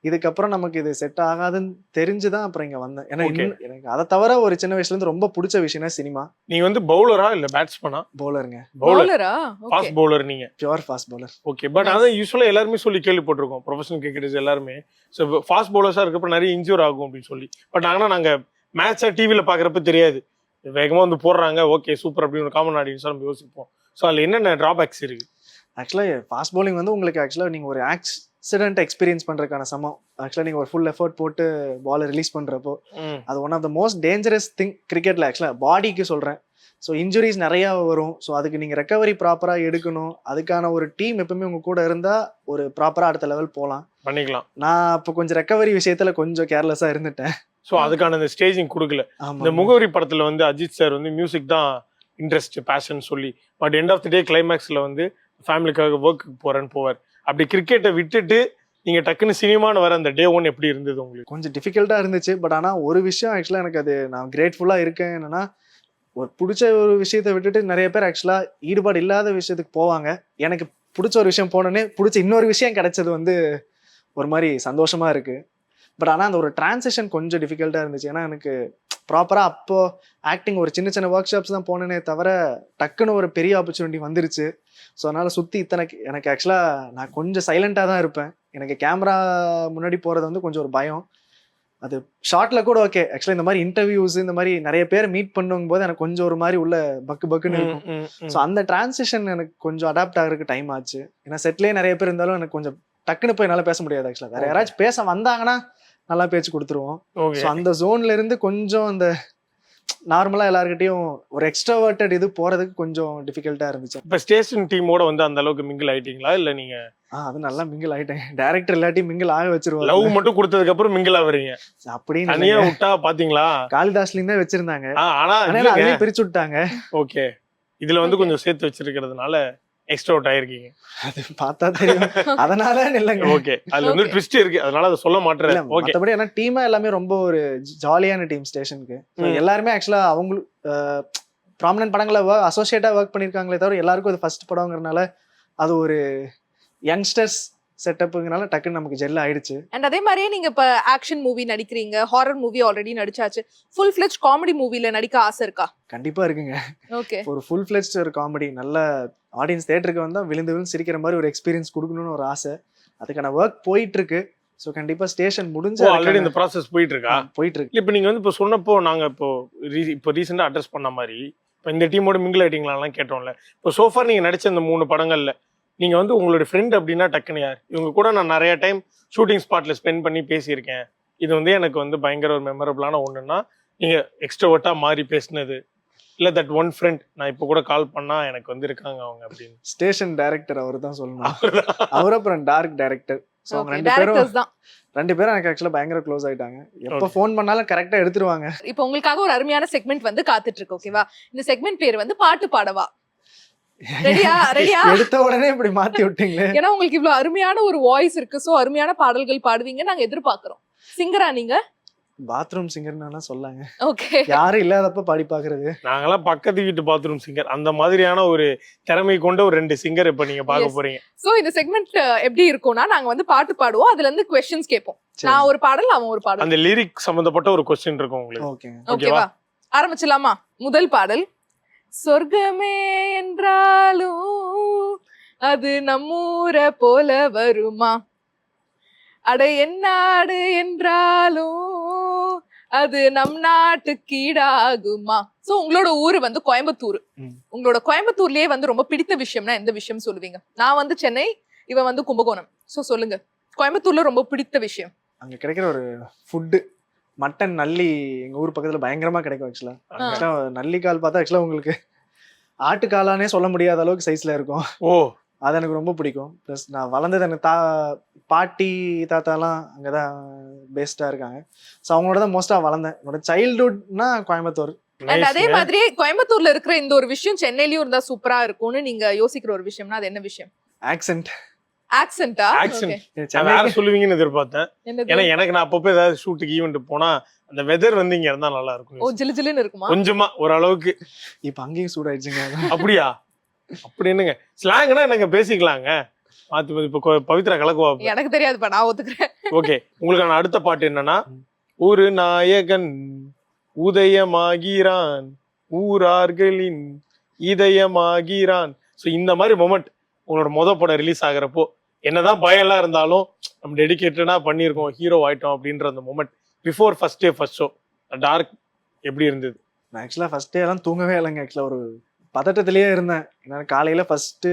[SPEAKER 4] இதுக்கப்புறம் நமக்கு இது செட் ஆகாதுன்னு தெரிஞ்சுதான் அப்புறம் இங்க வந்தேன். ஏன்னா எனக்கு அதை தவிர ஒரு சின்ன வயசுல இருந்து ரொம்ப பிடிச்ச விஷயம்னா சினிமா.
[SPEAKER 3] நீங்க வந்து பவுலரா இல்ல பேட்ஸ்மேனா?
[SPEAKER 4] பவுலருங்க.
[SPEAKER 2] பவுலரா?
[SPEAKER 3] ஃபாஸ்ட் பவுலர் நீங்க?
[SPEAKER 4] Pure fast bowler.
[SPEAKER 3] Okay. But அதான் யூஸ்வலா எல்லாருமே சொல்லி கேள்விப்பட்டிருக்கோம், ப்ரொஃபஷனல் கிரிக்கெட்டர்ஸ் எல்லாருமே ஸோ ஃபாஸ்ட் பவுலர்ஸா இருக்கப்ப நிறைய இன்ஜூர் ஆகும் அப்படின்னு சொல்லி. பட் ஆனால் நாங்க மேட்சா டிவியில பாக்குறப்ப தெரியாது, வேகமா வந்து போடுறாங்க ஓகே சூப்பர் அப்படின்னு ஒரு காமன் ஆடியன்ஸா நம்ம யோசிப்போம். ஸோ அதுல என்னென்ன டிராபேக்ஸ் இருக்கு?
[SPEAKER 4] ஆக்சுவலாக ஃபாஸ்ட் பவுலிங் வந்து உங்களுக்கு ஆக்சுவலாக நீங்கள் ஒரு ஆக்சிடென்ட் எக்ஸ்பீரியன்ஸ் பண்ணுறதுக்கான சமம். ஆக்சுவலாக நீங்கள் ஒரு ஃபுல் எஃபர்ட் போட்டு பாலை ரிலீஸ் பண்ணுறப்போ அது one of the most dangerous thing கிரிக்கெட்டில். ஆக்சுவலாக பாடிக்கு சொல்கிறேன். ஸோ இன்ஜுரிஸ் நிறையா வரும். ஸோ அதுக்கு நீங்கள் ரெக்கவரி ப்ராப்பராக எடுக்கணும். அதுக்கான ஒரு டீம் எப்பவுமே உங்கள் கூட இருந்தால் ஒரு ப்ராப்பராக அடுத்த லெவல் போகலாம்,
[SPEAKER 3] பண்ணிக்கலாம்.
[SPEAKER 4] நான் இப்போ கொஞ்சம் ரெக்கவரி விஷயத்தில் கொஞ்சம் கேர்லெஸ்ஸாக இருந்துட்டேன்.
[SPEAKER 3] ஸோ அதுக்கான இந்த ஸ்டேஜிங் கொடுக்கல. இந்த முகவரி படத்தில் வந்து அஜித் சார் வந்து மியூசிக் தான் இன்ட்ரெஸ்ட் பேஷன் சொல்லி, பட் எண்ட் ஆஃப் தி டே கிளைமேக்ஸில் வந்து ஃபேமிலிக்காக ஒர்க்குக்கு போறேன்னு போவார். அப்படி கிரிக்கெட்டை விட்டுட்டு நீங்க டக்குன்னு சினிமான்னு வர அந்த டே ஒன் எப்படி இருந்தது உங்களுக்கு?
[SPEAKER 4] கொஞ்சம் டிஃபிகல்ட்டாக இருந்துச்சு. பட் ஆனால் ஒரு விஷயம் ஆக்சுவலாக எனக்கு அது நான் கிரேட்ஃபுல்லாக இருக்கேன். என்னன்னா ஒரு பிடிச்ச ஒரு விஷயத்தை விட்டுட்டு நிறைய பேர் ஆக்சுவலாக ஈடுபாடு இல்லாத விஷயத்துக்கு போவாங்க. எனக்கு பிடிச்ச ஒரு விஷயம் போனோன்னே பிடிச்ச இன்னொரு விஷயம் கிடைச்சது வந்து ஒரு மாதிரி சந்தோஷமா இருக்கு. பட் ஆனால் அந்த ஒரு டிரான்சிஷன் கொஞ்சம் டிஃபிகல்ட்டாக இருந்துச்சு. ஏன்னா எனக்கு ப்ராப்பராக அப்போ ஆக்டிங் ஒரு சின்ன சின்ன ஒர்க் ஷாப்ஸ் தான் போனேனே தவிர டக்குன்னு ஒரு பெரிய ஆப்பர்ச்சுனிட்டி வந்துருச்சு. ஸோ அதனால் சுற்றி இத்தனை எனக்கு ஆக்சுவலாக நான் கொஞ்சம் சைலண்ட்டாக தான் இருப்பேன். எனக்கு கேமரா முன்னாடி போகிறது வந்து கொஞ்சம் ஒரு பயம். அது ஷார்ட்டில் கூட ஓகே. ஆக்சுவலாக இந்த மாதிரி இன்டர்வியூஸ் இந்த மாதிரி நிறைய பேர் மீட் பண்ணும் போது எனக்கு கொஞ்சம் ஒரு மாதிரி உள்ள பக்கு பக்குன்னு இருக்கும். ஸோ அந்த டிரான்சிஷன் எனக்கு கொஞ்சம் அடாப்ட் ஆகிறதுக்கு டைம் ஆச்சு. ஏன்னா செட்லேயே நிறைய பேர் இருந்தாலும் எனக்கு கொஞ்சம் டக்குன்னு போய் என்னால் பேச முடியாது. ஆக்சுவலாக வேறு யாராச்சும் பேச வந்தாங்கன்னா நல்லா பேச்சு கொடுத்துருவோம். ஸோ அந்த ஜோன்ல இருந்து கொஞ்சம் அந்த நார்மலா எல்லாருக்கிட்டையும் ஒரு எக்ஸ்ட்ராவர்ட்டட் இது போறதுக்கு கொஞ்சம் டிஃபிகல்ட்டா இருந்துச்சு.
[SPEAKER 3] இப்போ ஸ்டேஷன் டீமோட வந்து அந்த அளவுக்கு மிங்கிள் ஆயிட்டீங்களா இல்ல நீங்க?
[SPEAKER 4] அது நல்லா மிங்கிள் ஆயிட்டேன். டைரக்டர் இல்லாட்டி மிங்கிள் ஆக வச்சிருவாங்க.
[SPEAKER 3] லவ் மட்டும் கொடுத்ததுக்கு அப்புறம் மிங்கிள் ஆவறீங்க
[SPEAKER 4] அப்படின்னு
[SPEAKER 3] தனியா விட்டா பாத்தீங்களா?
[SPEAKER 4] காளிதாஸ்லயும் தான் வச்சிருந்தாங்க,
[SPEAKER 3] ஆனா
[SPEAKER 4] அதையும் பிரிச்சு விட்டாங்க.
[SPEAKER 3] ஓகே. இதுல வந்து கொஞ்சம் சேர்த்து வச்சிருக்கிறதுனால எக்ஸ்ட்ராவர்ட் ஆயிருக்கீங்க.
[SPEAKER 4] அது பார்த்தா தெரியும். அதனால இல்லைங்க.
[SPEAKER 3] ஓகே. அதுல வந்து ட்விஸ்ட் இருக்கு, அதனால அதை சொல்ல மாட்டேன். ஓகே.
[SPEAKER 4] மற்றபடி ஏன்னா டீமா எல்லாமே ரொம்ப ஒரு ஜாலியான டீம் ஸ்டேஷனுக்கு. எல்லாருமே ஆக்சுவலா அவங்களுக்கு ப்ராமினன்ட் படங்களை அசோசியேட்டா ஒர்க் பண்ணிருக்காங்களே தவிர எல்லாருக்கும் அது ஃபர்ஸ்ட் படங்கிறதுனால அது ஒரு யங்ஸ்டர்ஸ் செட்டப்புங்கனால டக்குன்னு நமக்கு ஜெல் ஆயிடுச்சு.
[SPEAKER 2] அண்ட் அதே மாதிரியே நீங்க இப்ப ஆக்ஷன் மூவி நடிக்கிறீங்க, ஹாரர் மூவி ஆல்ரெடி நடிச்சாச்சு, ஃபுல் ஃபிளெஜ் காமெடி மூவில நடிக்க ஆசை இருக்கா?
[SPEAKER 4] கண்டிப்பா இருக்குங்க.
[SPEAKER 2] ஓகே.
[SPEAKER 4] ஒரு ஃபுல் ஃபிளெஜ் ஒரு காமெடி நல்ல ஆடியன்ஸ் தியேட்டருக்கு வந்தா விழுந்து விழுந்து சிரிக்கிற மாதிரி ஒரு எக்ஸ்பீரியன்ஸ் கொடுக்கணும்னு ஒரு ஆசை. அதுக்கான ஒர்க் போயிட்டு இருக்கு. ஸோ கண்டிப்பா ஸ்டேஷன் முடிஞ்சு
[SPEAKER 3] ஆல்ரெடி இந்த ப்ராசஸ் போயிட்டு இருக்கா?
[SPEAKER 4] போயிட்டு இருக்கு.
[SPEAKER 3] இப்போ நீங்க வந்து இப்போ சொன்னப்போ நாங்க இப்போ ரீசெண்டா அட்ரஸ் பண்ண மாதிரி இப்போ இந்த டீமோட மிங்கிள் ஆயிட்டீங்களாலாம் கேட்டோம்ல. இப்போ சோஃபார் நீங்க நடிச்ச இந்த 3 படங்கள்ல நீங்க வந்து உங்களோட ஃப்ரெண்ட் அப்படின்னா டக்குன்னு யார்? இவங்க கூட நான் நிறைய டைம் ஷூட்டிங் ஸ்பாட்ல ஸ்பெண்ட் பண்ணி பேசியிருக்கேன், இது வந்து எனக்கு வந்து பயங்கர ஒரு மெமரபிளான ஒண்ணுன்னா நீங்க எக்ஸ்ட்ரோவர்ட்டா மாறி பேசினது இல்ல தட் ஒன் ஃப்ரெண்ட் நான் இப்போ கூட கால் பண்ணா எனக்கு வந்து இருக்காங்க அவங்க அப்படின்னு?
[SPEAKER 4] ஸ்டேஷன் டைரக்டர் அவர் தான் சொல்லணும். அவர் அப்புறம் டார்க் டைரக்டர். ஸோ அவங்க ரெண்டு பேரும் எனக்கு ஆக்சுவலா பயங்கர க்ளோஸ் ஆயிட்டாங்க. எப்போ ஃபோன் பண்ணாலும் கரெக்டா எடுத்துருவாங்க.
[SPEAKER 2] இப்போ உங்களுக்காக ஒரு அருமையான செக்மெண்ட் வந்து காத்துட்டு இருக்கு. ஓகேவா? இந்த செக்மெண்ட் பேர் வந்து பாட்டு பாடவா. ரெடியா?
[SPEAKER 4] எடுத்த உடனே இப்படி மாத்தி விட்டீங்களே.
[SPEAKER 2] ஏன்னா உங்களுக்கு இவ்வளவு அருமையான ஒரு வாய்ஸ் இருக்கு, சோ அருமையான பாடல்கள் பாடுவீங்க நாங்க எதிர்பார்க்கிறோம். சிங்கரா நீங்க?
[SPEAKER 4] பாத்ரூம் சிங்கர்னா சொல்லாங்க.
[SPEAKER 2] ஓகே.
[SPEAKER 4] யாரும் இல்லாதப்ப பாடி பாக்குறது.
[SPEAKER 3] நாங்களாம் பக்கத்து வீட்டு பாத்ரூம் சிங்கர், அந்த மாதிரியான ஒரு திறமை கொண்ட ஒரு 2 சிங்கர் இப்ப நீங்க பார்க்க போறீங்க.
[SPEAKER 2] சோ இந்த செக்மெண்ட் எப்படி இருக்கும்னா நாங்க வந்து பாட்டு பாடுவோம், அதுல இருந்து क्वेश्चंस கேட்போம். நான் ஒரு பாடல் அவன் ஒரு பாடல்,
[SPEAKER 3] அந்த லிரிக் சம்பந்தப்பட்ட ஒரு क्वेश्चन இருக்கும் உங்களுக்கு.
[SPEAKER 2] ஓகேவா? ஆரம்பிச்சலாமா? முதல் பாடல். சொர்க்கமே என்றாலும் அது நம்மூர போல வருமா, அட என்னாடு என்றாலும் அது நம் நாட்டுக்கு ஈடாகுமா. சோ உங்களோட ஊரு வந்து கோயம்புத்தூர். உங்களோட கோயம்புத்தூர்லயே வந்து ரொம்ப பிடித்த விஷயம்னா எந்த விஷயம் சொல்லுவீங்க? நான் வந்து சென்னை, இவன் வந்து கும்பகோணம். சோ சொல்லுங்க, கோயம்புத்தூர்ல ரொம்ப பிடித்த விஷயம்.
[SPEAKER 4] அங்க கிடைக்கிற ஒரு ஃபுட்டு, மட்டன் நல்லி எங்க ஊர் பக்கத்துல பயங்கரமா கிடைக்கும். ஆக்சுவலா நல்லி கால் பார்த்தா ஆக்சுவலா உங்களுக்கு ஆட்டுக்காலானே சொல்ல முடியாத அளவுக்கு சைஸ்ல இருக்கும்.
[SPEAKER 3] ஓ,
[SPEAKER 4] அது எனக்கு ரொம்ப பிடிக்கும். ப்ளஸ் நான் வளர்ந்தது எனக்கு பாட்டி தாத்தாலாம் அங்கே தான் பேஸ்டாக இருக்காங்க. ஸோ அவங்களோட தான் மோஸ்ட்டாக வளர்ந்தேன். என்னோட சைல்ட்ஹுட்னா கோயம்புத்தூர்.
[SPEAKER 2] அண்ட் அதே மாதிரியே கோயம்புத்தூர்ல இருக்கிற இந்த ஒரு விஷயம் சென்னையிலயும் இருந்தா சூப்பரா இருக்கும்னு நீங்க யோசிக்கிற ஒரு விஷயம்னா அது என்ன விஷயம்?
[SPEAKER 4] ஆக்சென்ட்.
[SPEAKER 2] ஆக்சென்ட்டா?
[SPEAKER 3] ஆக்சன் வேற சொல்லுவீங்கன்னு எதிர்பார்த்தேன். ஏன்னா எனக்கு நான் அப்பப்போ ஏதாவது ஷூட்டுக்கு ஈவெண்ட் போனா அந்த வெதர் வந்து இங்க இருந்தா நல்லா
[SPEAKER 2] ஓ
[SPEAKER 3] இருக்கும்.
[SPEAKER 2] ஜிலு ஜிலுன்னு இருக்குமா?
[SPEAKER 3] கொஞ்சமா ஓரளவுக்கு.
[SPEAKER 4] இப்போ அங்கேயும் சூடாயிடுச்சுங்க.
[SPEAKER 3] அப்படியா? அப்படி என்னங்க ஸ்லாங்னா எனக்கு பேசிக்கலாங்க. மாத்தி இப்ப பவித்ரா கலக்குவா.
[SPEAKER 2] எனக்கு தெரியாதுப்பா, நான் ஒத்துக்கிறேன்.
[SPEAKER 3] ஓகே, உங்களுக்கான அடுத்த பாட்டு என்னன்னா, ஒரு நாயகன் உதயமாகிறான் ஊரார்களின் இதயமாகிறான். ஸோ இந்த மாதிரி மொமெண்ட் உங்களோட படம் ரிலீஸ் ஆகுறப்போ என்னதான் பயம் எல்லாம் இருந்தாலும் நம்ம டெடிகேட்டடா பண்ணியிருக்கோம், ஹீரோ ஆயிட்டோம் அப்படின்ற அந்த moment before first day first show talk எப்படி இருந்தது?
[SPEAKER 4] நான் ஆக்சுவலாக ஃபர்ஸ்ட் டே எல்லாம் தூங்கவே இல்லைங்க. ஆக்சுவலாக ஒரு பதட்டத்திலேயே இருந்தேன். ஏன்னா காலையில் ஃபர்ஸ்ட்டு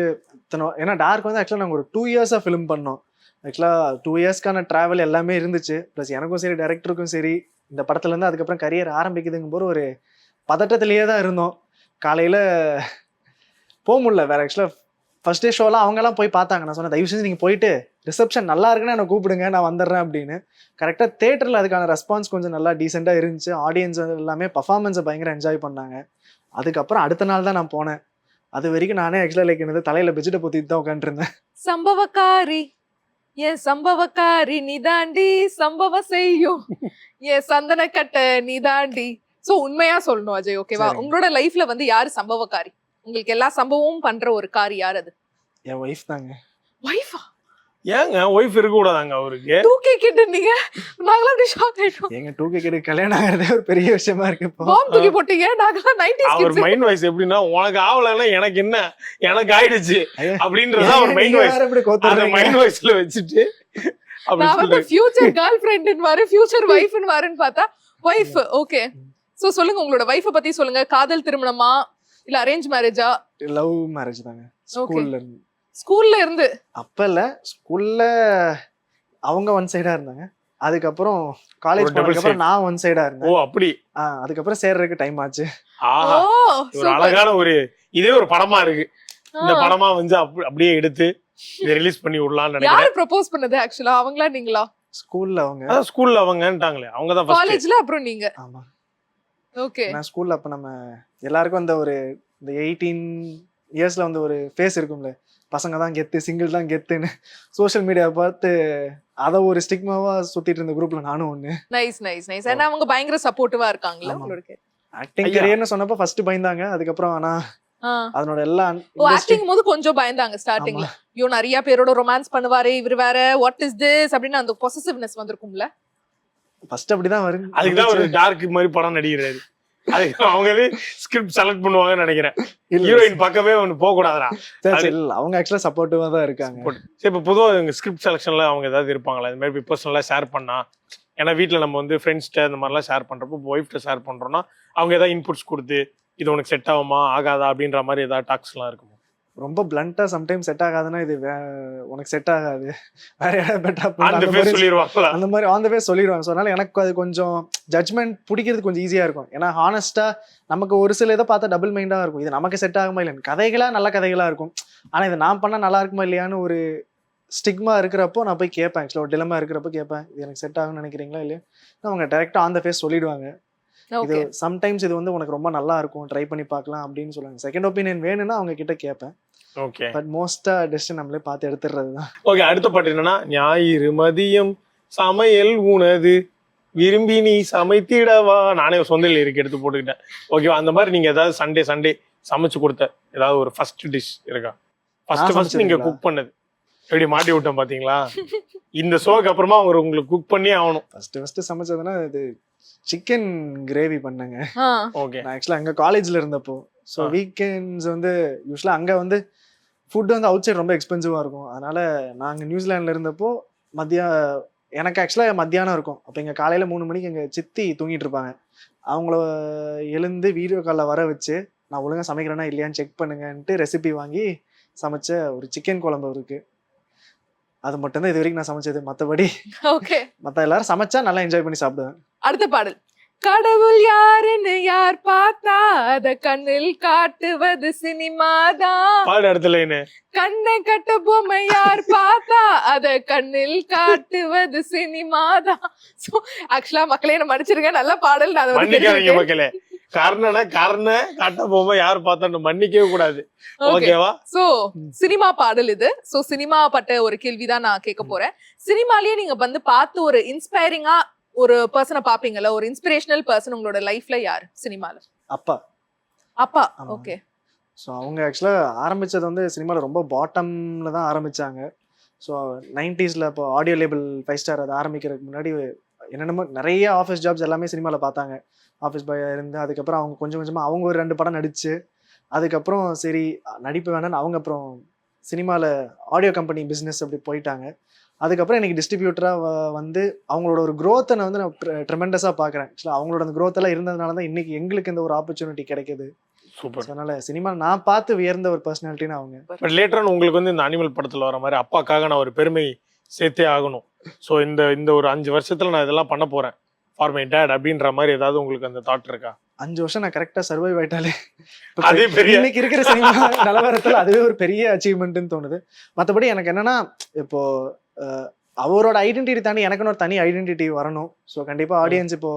[SPEAKER 4] ஏன்னா டார்க் வந்து ஆக்சுவலாக நாங்கள் ஒரு 2 இயர்ஸாக ஃபிலிம் பண்ணோம். ஆக்சுவலாக 2 இயர்ஸ்க்கான ட்ராவல் எல்லாமே இருந்துச்சு. ப்ளஸ் எனக்கும் சரி டைரக்டருக்கும் சரி இந்த படத்துலேருந்து அதுக்கப்புறம் கரியர் ஆரம்பிக்குதுங்கும் போது ஒரு பதட்டத்திலேயே தான் இருந்தோம். காலையில் போக முடியல வேறு. ஆக்சுவலாக ஃபர்ஸ்ட் டே ஷோலாம் அவங்கெல்லாம் போய் பார்த்தாங்க. நான் சொன்னேன், தயவு செஞ்சு நீங்கள் போயிட்டு ரிசப்ஷன் நல்லா இருக்குன்னு என்னை கூப்பிடுங்க, நான் வந்துடுறேன் அப்படின்னு. கரெக்டாக தேட்டரில் அதுக்கான ரெஸ்பான்ஸ் கொஞ்சம் நல்லா டீசெண்டாக இருந்துச்சு. ஆடியன்ஸ் எல்லாமே பர்ஃபார்மன்ஸை பயங்கர என்ஜாய் பண்ணாங்க. அதுக்கப்புறம் அடுத்த நாள் தான் நான் போனேன். அது வரைக்கும் நானே ஆக்சுவலாக லைக் என்னது தலையில் பெட்ஷீட்டை பொத்திட்டு தான் உட்காந்துருந்தேன்.
[SPEAKER 2] சம்பவக்காரி என் சம்பவக்காரி நீதாண்டி, சம்பவம் செய்யும் என் சந்தன கட்ட நீதாண்டி. சோ உண்மையா சொல்லணும் அஜய், ஓகேவா?
[SPEAKER 4] சரிங்க.
[SPEAKER 2] உங்களோட லைஃப்ல வந்து யாரு சம்பவக்காரி? உங்களுக்கு எல்லா சம்பவமும் பண்ற ஒரு காரி யார் அது?
[SPEAKER 4] என் ஒய்ஃப் தாங்க.
[SPEAKER 2] வைஃபா?
[SPEAKER 3] ஏங்க ஒய்ஃப் இருக்க கூடாதாங்க அவருக்கு?
[SPEAKER 2] 2K கிட் நீங்க, நாங்களாம் அப்படி ஷாக் ஆயிட்டோம்.
[SPEAKER 4] எங்க 2K கிட்ட கல்யாணம் ஆகிறதே ஒரு பெரிய விஷயமா இருக்கு இப்போ.
[SPEAKER 2] பாம் தூக்கி போட்டீங்க, நாங்களாம் 90s
[SPEAKER 3] அவர்
[SPEAKER 2] கிட்ஸ்.
[SPEAKER 3] மைண்ட் வாய்ஸ் எப்படின்னா, உனக்கு ஆவலன்னா எனக்கு என்ன, எனக்கு ஆயிடுச்சு
[SPEAKER 4] ஐயா,
[SPEAKER 3] அப்படின்றத அவர் மைண்ட்
[SPEAKER 4] நீங்க
[SPEAKER 3] வாய்ஸ்
[SPEAKER 4] வேற இப்படி
[SPEAKER 3] அந்த
[SPEAKER 4] கோத்துறீங்க.
[SPEAKER 3] மைண்ட் வாய்ஸ்ல வச்சுட்டு அப்படி
[SPEAKER 2] நான் வந்து
[SPEAKER 3] சொல்றாரு.
[SPEAKER 2] ஃபியூச்சர் கேர்ள் ஃப்ரெண்ட்னு வாரு, ஃபியூச்சர் வைஃப்னு வாருன்னு பார்த்தா வைஃப். ஓகே, சோ சொல்லுங்க உங்களோட வைஃப பத்தி சொல்லுங்க. காதல் திருமணமா இல்ல அரேஞ்ச் மேரேஜா?
[SPEAKER 4] லவ் மேரேஜ் தாங்க. ஸ்கூல்ல இருந்து.
[SPEAKER 2] ஸ்கூல்ல இருந்து?
[SPEAKER 4] அப்ப இல்ல, ஸ்கூல்ல அவங்க ஒன் சைடா இருந்தாங்க. அதுக்கப்புறம் காலேஜ்
[SPEAKER 3] ஒரு double
[SPEAKER 4] போனதுக்கப்புறம் நான் ஒன் சைடா
[SPEAKER 3] ஓ
[SPEAKER 4] இருந்தேன்.
[SPEAKER 3] அப்படி.
[SPEAKER 4] அதுக்கப்புறம் சேர்றதுக்கு டைம் ஆச்சு.
[SPEAKER 3] ஆஹா,
[SPEAKER 2] ஓ
[SPEAKER 3] ஒரு
[SPEAKER 2] சூப்பர்.
[SPEAKER 3] அழகான இதே ஒரு படமா இருக்கு. இந்த படமா வந்து அப்படியே எடுத்து இதை ரிலீஸ் பண்ணி விடலாம்னு நினைக்கிறேன்.
[SPEAKER 2] யாரு ப்ரப்போஸ் பண்ணது ஆக்சுவலா, அவங்களா நீங்களா?
[SPEAKER 4] ஸ்கூல்ல அவங்க.
[SPEAKER 3] அதான் ஸ்கூல்ல அவங்கன்ட்டாங்களே, அவங்க தான் ஃபர்ஸ்ட்.
[SPEAKER 2] காலேஜ்ல அப்புறம் நீங்க?
[SPEAKER 4] ஆமா.
[SPEAKER 2] ஓகே.
[SPEAKER 4] நான் ஸ்கூல்ல அப்ப நம்ம எல்லாருக்கும் அந்த ஒரு இந்த 18 இயர்ஸ்ல வந்து ஒரு ஃபேஸ் இருக்கும்ல, பசங்க தான் கெத்து, சிங்கிள் தான் கெத்துன்னு சோஷியல் மீடியா பார்த்து அதை ஒரு ஸ்டிக்மாவா சுத்திட்டு இருந்த குரூப்ல நானும் ஒண்ணு.
[SPEAKER 2] Nice nice nice. ஏன்னா அவங்க பயங்கர சப்போர்ட்டிவா இருக்காங்கல்ல
[SPEAKER 4] ஆமா.
[SPEAKER 2] உங்களுக்கு.
[SPEAKER 4] ஆக்டிங்
[SPEAKER 3] ஐயா.
[SPEAKER 4] கரியர்னு சொன்னப்ப ஃபர்ஸ்ட் பயந்தாங்க. அதுக்கப்புறம் ஆனா அதனோட எல்லா
[SPEAKER 2] ஓ ஆக்டிங் போது கொஞ்சம் பயந்தாங்க ஸ்டார்டிங்ல. ஐயோ நிறைய பேரோட ரொமான்ஸ் பண்ணுவாரு இவர் வேற, வாட் இஸ் திஸ் அப்படின்னு அந்த பொசசிவ்னஸ் வந்திருக்கும்ல.
[SPEAKER 4] ஃபர்ஸ்ட் அப்படிதான் வரும்.
[SPEAKER 3] அதுக்குதான் ஒரு டார்க் மாதிரி படம் நடிக்கிறாரு. அதுக்கு அவங்களே ஸ்கிரிப்ட் செலக்ட் பண்ணுவாங்கன்னு நினைக்கிறேன்.
[SPEAKER 4] இல்ல,
[SPEAKER 3] ஹீரோயின் பக்கமே ஒண்ணு போக கூடாதுடா.
[SPEAKER 4] இல்ல, அவங்க ஆக்சுவலா சப்போர்ட்டிவா தான் இருக்காங்க.
[SPEAKER 3] சரி, இப்ப பொதுவாக எங்க ஸ்கிரிப்ட் செலக்ஷன்ல அவங்க ஏதாவது இருப்பாங்களா இந்த மாதிரி பர்சனலா ஷேர் பண்ணா? ஏன்னா வீட்டுல நம்ம வந்து ஃப்ரெண்ட்ஸ்ட்ட இந்த மாதிரிலாம் ஷேர் பண்றப்போ ஒய்ஃப்ட்ட ஷேர் பண்றோம்னா அவங்க ஏதாவது இன்புட்ஸ் கொடுத்து இது உனக்கு செட் ஆகுமா ஆகாதா அப்படின்ற மாதிரி ஏதாவது டாக்ஸ் எல்லாம் இருக்குமா?
[SPEAKER 4] ரொம்ப பிளண்டா சம்டைம்ஸ் செட் ஆகாதுன்னா இது உனக்கு செட் ஆகாது, வேற யாராவது better
[SPEAKER 3] அந்த
[SPEAKER 4] பண்ணு,
[SPEAKER 3] பேர் சொல்லிடுவாங்களா?
[SPEAKER 4] அந்த மாதிரி ஆன் த வே சொல்லிடுவாங்க. ஸோ அதனால எனக்கு அது கொஞ்சம் ஜட்மெண்ட் பிடிக்கிறது கொஞ்சம் ஈஸியா இருக்கும். ஏன்னா ஹானஸ்டா நமக்கு ஒரு சில இதை பார்த்தா டபுள் மைண்டா இருக்கும். இது நமக்கு செட் ஆகுமா இல்லைன்னு. கதைகளா நல்ல கதைகளா இருக்கும். ஆனா இது நான் பண்ணா நல்லா இருக்குமா இல்லையான்னு ஒரு ஸ்டிக்மா இருக்கிறப்போ நான் போய் கேட்பேன். ஆக்சுவலாக ஒரு டிலமா இருக்கிறப்போ கேட்பேன், இது எனக்கு செட் ஆகும்னு நினைக்கிறீங்களா இல்லையா? அவங்க டைரக்டா ஆன் த ஃபேஸ் சொல்லிடுவாங்க. இது
[SPEAKER 2] ஓகே.
[SPEAKER 4] சம்டைம்ஸ் இது வந்து உனக்கு ரொம்ப நல்லா இருக்கும், ட்ரை பண்ணி பார்க்கலாம் அப்படின்னு சொல்லுவாங்க. செகண்ட் ஒப்பீனியன் வேணும்னா அவங்க கிட்ட கேட்பேன்.
[SPEAKER 3] ஓகே
[SPEAKER 4] பட் மோஸ்டா டெசிஷன் நம்மளே பார்த்து எடுத்துடுறது தான்.
[SPEAKER 3] ஓகே, அடுத்த பாட்டு என்னன்னா, ஞாயிறு மதியம் சமையல் உனது விரும்பி நீ சமைத்திடவா. நானே சொந்த இருக்கு எடுத்து போட்டுக்கிட்டேன். ஓகேவா? அந்த மாதிரி நீங்க ஏதாவது சண்டே சமைச்சு கொடுத்த ஏதாவது ஒரு ஃபர்ஸ்ட் டிஷ் இருக்கா? ஃபர்ஸ்ட் நீங்க குக் பண்ணது எப்படி மாட்டி விட்டோம் பாத்தீங்களா? இந்த ஷோக்கு அப்புறமா உங்களுக்கு குக் பண்ணி ஆகணும்.
[SPEAKER 4] ஃபர்ஸ்ட் சமைச்சதுன்னா இது சிக்கன் கிரேவி பண்ணேங்க.
[SPEAKER 3] ஓகே,
[SPEAKER 4] நான் ஆக்சுவலாக அங்கே காலேஜில் இருந்தப்போ ஸோ வீக்கெண்ட்ஸ் வந்து யூஸ்வலாக அங்கே வந்து ஃபுட்டு வந்து அவுட் சைட் ரொம்ப எக்ஸ்பென்சிவாக இருக்கும். அதனால் நாங்கள் நியூசிலாண்டில் இருந்தப்போ எனக்கு ஆக்சுவலாக மத்தியானம் இருக்கும். அப்போ எங்கள் காலையில் 3 மணிக்கு எங்கள் சித்தி தூங்கிட்டு இருப்பாங்க. அவங்கள எழுந்து வீடியோ காலில் வர வச்சு நான் ஒழுங்காக சமைக்கிறேன்னா இல்லையான்னு செக் பண்ணுங்கன்ட்டு ரெசிபி வாங்கி சமைச்ச ஒரு சிக்கன் குழம்பு இருக்கு. அது மட்டும்தான் இது வரைக்கும் நான் சமைச்சது. மற்றபடி
[SPEAKER 2] ஓகே.
[SPEAKER 4] மற்ற எல்லாரும் சமைச்சா நல்லா என்ஜாய் பண்ணி சாப்பிடுவேன்.
[SPEAKER 2] அடுத்த பாடல் கடவுள் யாருன்னு யார் பார்த்தா அத கண்ணில் காட்டுவது சினிமாதான்.
[SPEAKER 3] பாடு இடத்துல என்ன
[SPEAKER 2] கண்ணை கட்ட பொம்மை யார் பார்த்தா அத கண்ணில் காட்டுவது சினிமாதான். சோ ஆக்சுவலா மக்களே என்ன மன்னிச்சிருங்க, நல்ல பாடல். நான் அதை வந்து
[SPEAKER 3] மன்னிக்காதீங்க
[SPEAKER 2] தெரிஞ்சுக்கிட்டேன்.
[SPEAKER 3] மக்களே. கர்ண கட்ட போக யாரு பார்த்தா மன்னிக்கவே கூடாது.
[SPEAKER 2] Okay.
[SPEAKER 3] ஓகேவா?
[SPEAKER 2] சோ சினிமா பாடல் இது. சோ சினிமா பட்ட ஒரு கேள்விதான் நான் கேட்க போறேன். சினிமாலயே நீங்க வந்து பார்த்து ஒரு இன்ஸ்பைரிங்கா ஒரு பர்சனை பாப்பீங்கல்ல, ஒரு இன்ஸ்பிரேஷனல் பர்சன் உங்களோட லைஃப்ல யாரு சினிமால?
[SPEAKER 4] அப்பா.
[SPEAKER 2] அப்பா.
[SPEAKER 4] ஆமா.
[SPEAKER 2] ஓகே.
[SPEAKER 4] ஸோ அவங்க ஆக்சுவலாக ஆரம்பித்தது வந்து சினிமாவில் ரொம்ப பாட்டமில் தான் ஆரம்பித்தாங்க. ஸோ 90s இப்போ ஆடியோ லேபிள் 5 ஸ்டார் அது ஆரம்பிக்கிறதுக்கு முன்னாடி என்னென்னமோ நிறைய ஆஃபீஸ் ஜாப்ஸ் எல்லாமே சினிமாவில் பார்த்தாங்க. ஆஃபீஸ் பாயாக இருந்து அதுக்கப்புறம் அவங்க கொஞ்சம் கொஞ்சமாக அவங்க ஒரு 2 படம் நடிச்சு, அதுக்கப்புறம் சரி நடிப்பு வேணான்னு அவங்க அப்புறம் சினிமாவில் ஆடியோ கம்பெனி பிஸ்னஸ் அப்படி போயிட்டாங்க. அதுக்கப்புறம் எனக்கு டிஸ்ட்ரிபியூட்டராக வந்து அவங்களோட ஒரு க்ரோத்தை நான் வந்து நான் ட்ரெமெண்டஸாக பார்க்குறேன். ஆக்சுவலாக அவங்களோட அந்த க்ரோத் எல்லாம் இருந்ததுனால தான் இன்னைக்கு எங்களுக்கு இந்த ஒரு ஆப்பர்ச்சுனிட்டி கிடைக்குது.
[SPEAKER 3] சூப்பர்.
[SPEAKER 4] அதனால சினிமா நான் பார்த்து உயர்ந்த ஒரு பர்சனாலிட்டின்னு அவங்க.
[SPEAKER 3] பட் லேட்டர் உங்களுக்கு வந்து இந்த அனிமல் படத்துல வர மாதிரி அப்பாக்காக நான் ஒரு பெருமை சேர்த்தே ஆகணும். ஸோ இந்த ஒரு 5 வருஷத்துல நான் இதெல்லாம் பண்ண போறேன் ஃபார் மை டேட் அப்படின்ற மாதிரி ஏதாவது உங்களுக்கு அந்த தாட் இருக்கா?
[SPEAKER 4] 5 வருஷம் நான் கரெக்டாக சர்வைவ் ஆயிட்டாலே
[SPEAKER 3] அதே பெரிய
[SPEAKER 4] இன்னைக்கு இருக்கிற சினிமா நிலவரத்தில் அதுவே ஒரு பெரிய அச்சீவ்மெண்ட்னு தோணுது. மற்றபடி எனக்கு என்னன்னா இப்போ அவரோட ஐடென்டிட்டி தாண்டி எனக்குன்னு ஒரு தனி ஐடென்டிட்டி வரணும். ஸோ கண்டிப்பாக ஆடியன்ஸ் இப்போ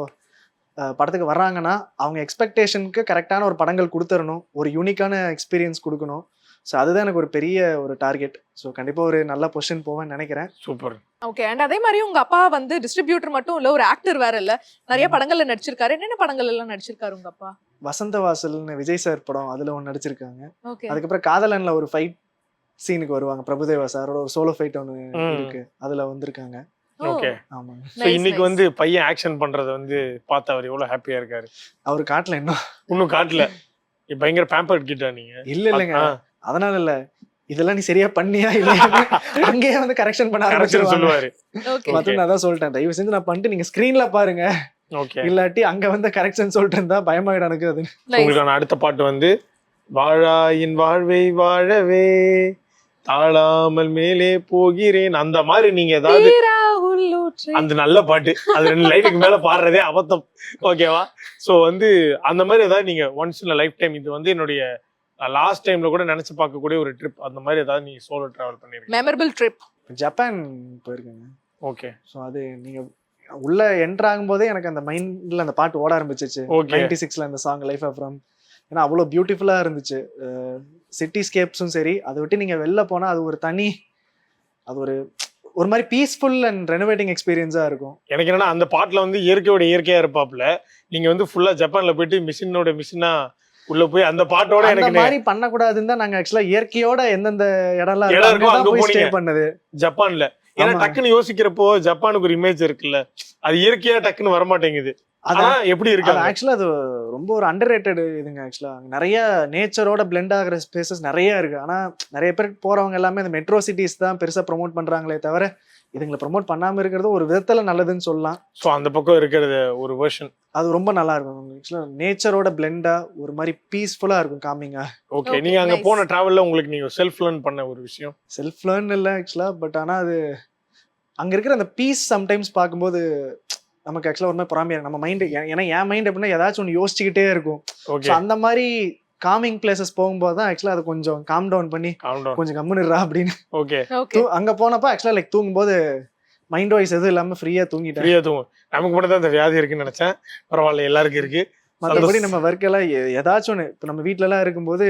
[SPEAKER 4] படத்துக்கு வர்றாங்கன்னா அவங்க எக்ஸ்பெக்டேஷனுக்கு கரெக்டான ஒரு படங்கள் கொடுத்துடணும், ஒரு யூனிக்கான எக்ஸ்பீரியன்ஸ் கொடுக்கணும். ஸோ அதுதான் எனக்கு ஒரு பெரிய ஒரு டார்கெட். ஸோ கண்டிப்பாக ஒரு நல்ல பொசிஷன் போவேன்னு நினைக்கிறேன்.
[SPEAKER 3] சூப்பர்.
[SPEAKER 2] ஓகே. அண்ட் அதே மாதிரி உங்க அப்பா வந்து டிஸ்ட்ரிபியூட்டர் மட்டும் இல்ல, ஒரு ஆக்டர் வேற இல்ல, நிறைய படங்கள்ல நடிச்சிருக்காரு. என்னென்ன படங்கள் எல்லாம் நடிச்சிருக்காரு உங்க அப்பா?
[SPEAKER 4] வசந்த வாசல்னு விஜய் சார் படம், அதுல ஒன்று நடிச்சிருக்காங்க.
[SPEAKER 2] ஓகே.
[SPEAKER 4] அதுக்கப்புறம் காதலன்ல ஒரு ஃபைட் சீனுக்கு வருவாங்க, பிரபுதேவா சாரோட ஒரு சோலோ ஃபைட் ஒன்று இருக்கு, அதுல வந்திருக்காங்க.
[SPEAKER 3] ஓகே.
[SPEAKER 4] ஆமாங்க.
[SPEAKER 3] ஸோ இன்னைக்கு வந்து பையன் ஆக்ஷன் பண்றத வந்து பார்த்து அவர் எவ்வளவு ஹாப்பியா இருக்காரு.
[SPEAKER 4] அவர் காட்டல
[SPEAKER 3] இன்னும் காட்டல. பயங்கர பேம்பர்ட் கிட்டா நீங்க?
[SPEAKER 4] இல்லைங்க, அதனால இல்ல, இதெல்லாம் நீ சரியா பண்ணியா இல்லையா அங்கேயே வந்து கரெக்ஷன் பண்ண
[SPEAKER 3] சொல்லுவாரு.
[SPEAKER 4] மத்தம் நான் தான் சொல்லிட்டேன், தயவு செஞ்சு நான் பண்ணிட்டு நீங்க ஸ்கிரீன்ல பாருங்க, இல்லாட்டி அங்க வந்து கரெக்ஷன் சொல்லிட்டு இருந்தா பயமாயிடும் எனக்கு. அது
[SPEAKER 3] உங்களுக்கான அடுத்த பாட்டு வந்து வாழாயின் வாழ்வை வாழவே தாழாமல் மேலே போகிறேன், அந்த மாதிரி நீங்க ஏதாவது அந்த நல்ல பாட்டு அது 2 லைனுக்கு மேல பாடுறதே அபத்தம். ஓகேவா? சோ வந்து அந்த மாதிரி ஏதாவது நீங்க ஒன்ஸ் இன் லைஃப் டைம், இது வந்து என்னுடைய லாஸ்ட் டைம்ல கூட நினைச்சு பார்க்கக்கூடிய ஒரு ட்ரிப், அந்த மாதிரி ஏதாவது நீங்க சோலோ டிராவல் பண்ணிருக்கீங்க?
[SPEAKER 2] Memorable trip.
[SPEAKER 4] ஜப்பான் போயிருக்கேங்க.
[SPEAKER 3] ஓகே.
[SPEAKER 4] ஸோ அது நீங்க உள்ள என்டர் ஆகும்போதே எனக்கு அந்த மைண்ட்ல அந்த பாட்டு ஓட ஆரம்பிச்சிச்சு. 96ல அந்த சாங் லைஃப் அப்புறம், ஏன்னா அவ்வளோ பியூட்டிஃபுல்லா இருந்துச்சு. சிட்டிஸ்கேப்ஸும் சரி, அதை விட்டு நீங்க வெளில போனா அது ஒரு தனி, அது ஒரு மாதிரி பீஸ்ஃபுல் அண்ட் ரெனோவேட்டிங் எக்ஸ்பீரியன்ஸா இருக்கும். எனக்கு
[SPEAKER 3] என்னன்னா அந்த பாட்டுல வந்து இயற்கையோட இயற்கையா இருப்பாப்ல, நீங்க வந்து ஃபுல்லா ஜப்பான்ல போயிட்டு மிஷினோட மிஷினா உள்ள போய் அந்த பாட்டோட
[SPEAKER 4] அந்த மாதிரி பண்ணக்கூடாதுன்னு தான் நாங்க ஆக்சுவலா இயற்கையோட எந்தெந்த இடம்லாம் ஸ்டே பண்ணது ஜப்பான்ல.
[SPEAKER 3] ஏன்னா டக்குன்னு யோசிக்கிறப்போ ஜப்பானுக்கு ஒரு இமேஜ் இருக்குல்ல, அது இயற்கையா டக்குன்னு வரமாட்டேங்குது. அதான் எப்படி இருக்கு
[SPEAKER 4] ஆக்சுவலா, அது ரொம்ப ஒரு அண்டர்ரேட்டட் இதுங்க. ஆக்சுவலா நிறைய நேச்சரோட பிளெண்ட் ஆகிற ஸ்பேசஸ் நிறைய இருக்கு. ஆனா நிறைய பேர் போறவங்க எல்லாமே இந்த மெட்ரோ சிட்டிஸ் தான் பெருசா ப்ரொமோட் பண்றாங்களே தவிர இதுங்களை ப்ரொமோட் பண்ணாம இருக்கிறது ஒரு விதத்துல நல்லதுன்னு சொல்லலாம்.
[SPEAKER 3] ஸோ அந்த பக்கம் இருக்கிறது ஒரு வெர்ஷன்
[SPEAKER 4] அது ரொம்ப நல்லா இருக்கும். ஆக்சுவலா நேச்சரோட பிளெண்டா ஒரு மாதிரி பீஸ்ஃபுல்லா இருக்கும், காமிங்கா.
[SPEAKER 3] ஓகே. நீங்க அங்க போன டிராவல்ல உங்களுக்கு நீங்க செல்ஃப் லேர்ன் பண்ண ஒரு விஷயம்?
[SPEAKER 4] செல்ஃப் லேர்ன் இல்லை ஆக்சுவலா, பட் ஆனா அது அங்க இருக்கிற அந்த பீஸ் சம்டைம்ஸ் பார்க்கும்போது நமக்கு ஆக்சுவலா ஒரு மாதிரி பொறாமையா இருக்கு நம்ம மைண்டு. ஏன்னா என் மைண்ட் எப்படின்னா ஏதாச்சும் ஒன்று யோசிச்சுக்கிட்டே இருக்கும். அந்த மாதிரி காமிங் பிளேசஸ் போகும்போது தான் ஆக்சுவலா அதை கொஞ்சம் காம் டவுன் பண்ணி கொஞ்சம் கம்முன்னுறா அப்படின்னு.
[SPEAKER 3] ஓகே.
[SPEAKER 4] அங்க போனப்ப ஆக்சுவலா லைக் தூங்கும்போது மைண்ட் வாய்ஸ் எதுவும் இல்லாம ஃப்ரீயா தூங்கிட்டேன்.
[SPEAKER 3] நமக்கு மட்டும் தான் அந்த வியாதி இருக்குன்னு நினைச்சேன், பரவாயில்ல எல்லாருக்கும் இருக்கு.
[SPEAKER 4] மற்றபடி நம்ம ஒர்க் எல்லாம் ஏதாச்சும் ஒன்று, இப்போ நம்ம வீட்டுல எல்லாம் இருக்கும்போது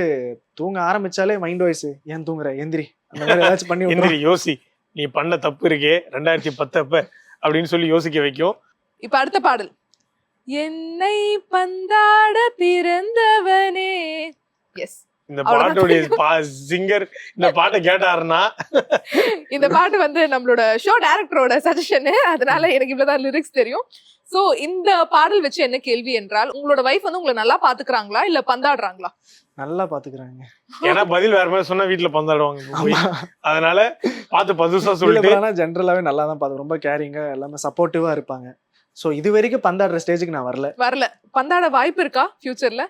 [SPEAKER 4] தூங்க ஆரம்பிச்சாலே மைண்ட் வாய்ஸ் ஏன் தூங்குற எந்திரி அந்த மாதிரி ஏதாச்சும் பண்ணி
[SPEAKER 3] எந்திரி யோசி, நீ பண்ண தப்பு இருக்கே 2010 அப்ப அப்படின்னு சொல்லி யோசிக்க வைக்கும்.
[SPEAKER 2] இப்ப அடுத்த பாடல், என்னை பந்தாட பிறந்தவனே. எஸ்,
[SPEAKER 3] இந்த பாட்டுடைய சிங்கர் இந்த பாட்டை கேட்டாருன்னா,
[SPEAKER 2] இந்த பாட்டு வந்து நம்மளோட ஷோ டைரக்டரோட சஜஷன், அதனால எனக்கு இவ்வளவுதான் லிரிக்ஸ் தெரியும். சோ இந்த பாடல் வச்சு என்ன கேள்வி என்றால், உங்களோட வைஃப் வந்து உங்களை நல்லா பாத்துக்கிறாங்களா இல்ல பந்தாடுறாங்களா?
[SPEAKER 4] நல்லா பாத்துக்கிறாங்க.
[SPEAKER 3] ஏன்னா பதில் வேற மாதிரி சொன்னா வீட்டுல பந்தாடுவாங்க, அதனால பார்த்து பதுசா சொல்லிட்டு
[SPEAKER 4] ஜென்ரலாவே நல்லா தான் பாத்து, ரொம்ப கேரிங்கா எல்லாமே சப்போர்ட்டிவா இருப்பாங்க. சோ இது வரைக்கும் பந்தாடுற ஸ்டேஜுக்கு நான் வரல.
[SPEAKER 2] பந்தாட வாய்ப்பு இருக்கா ஃபியூச்சர்ல?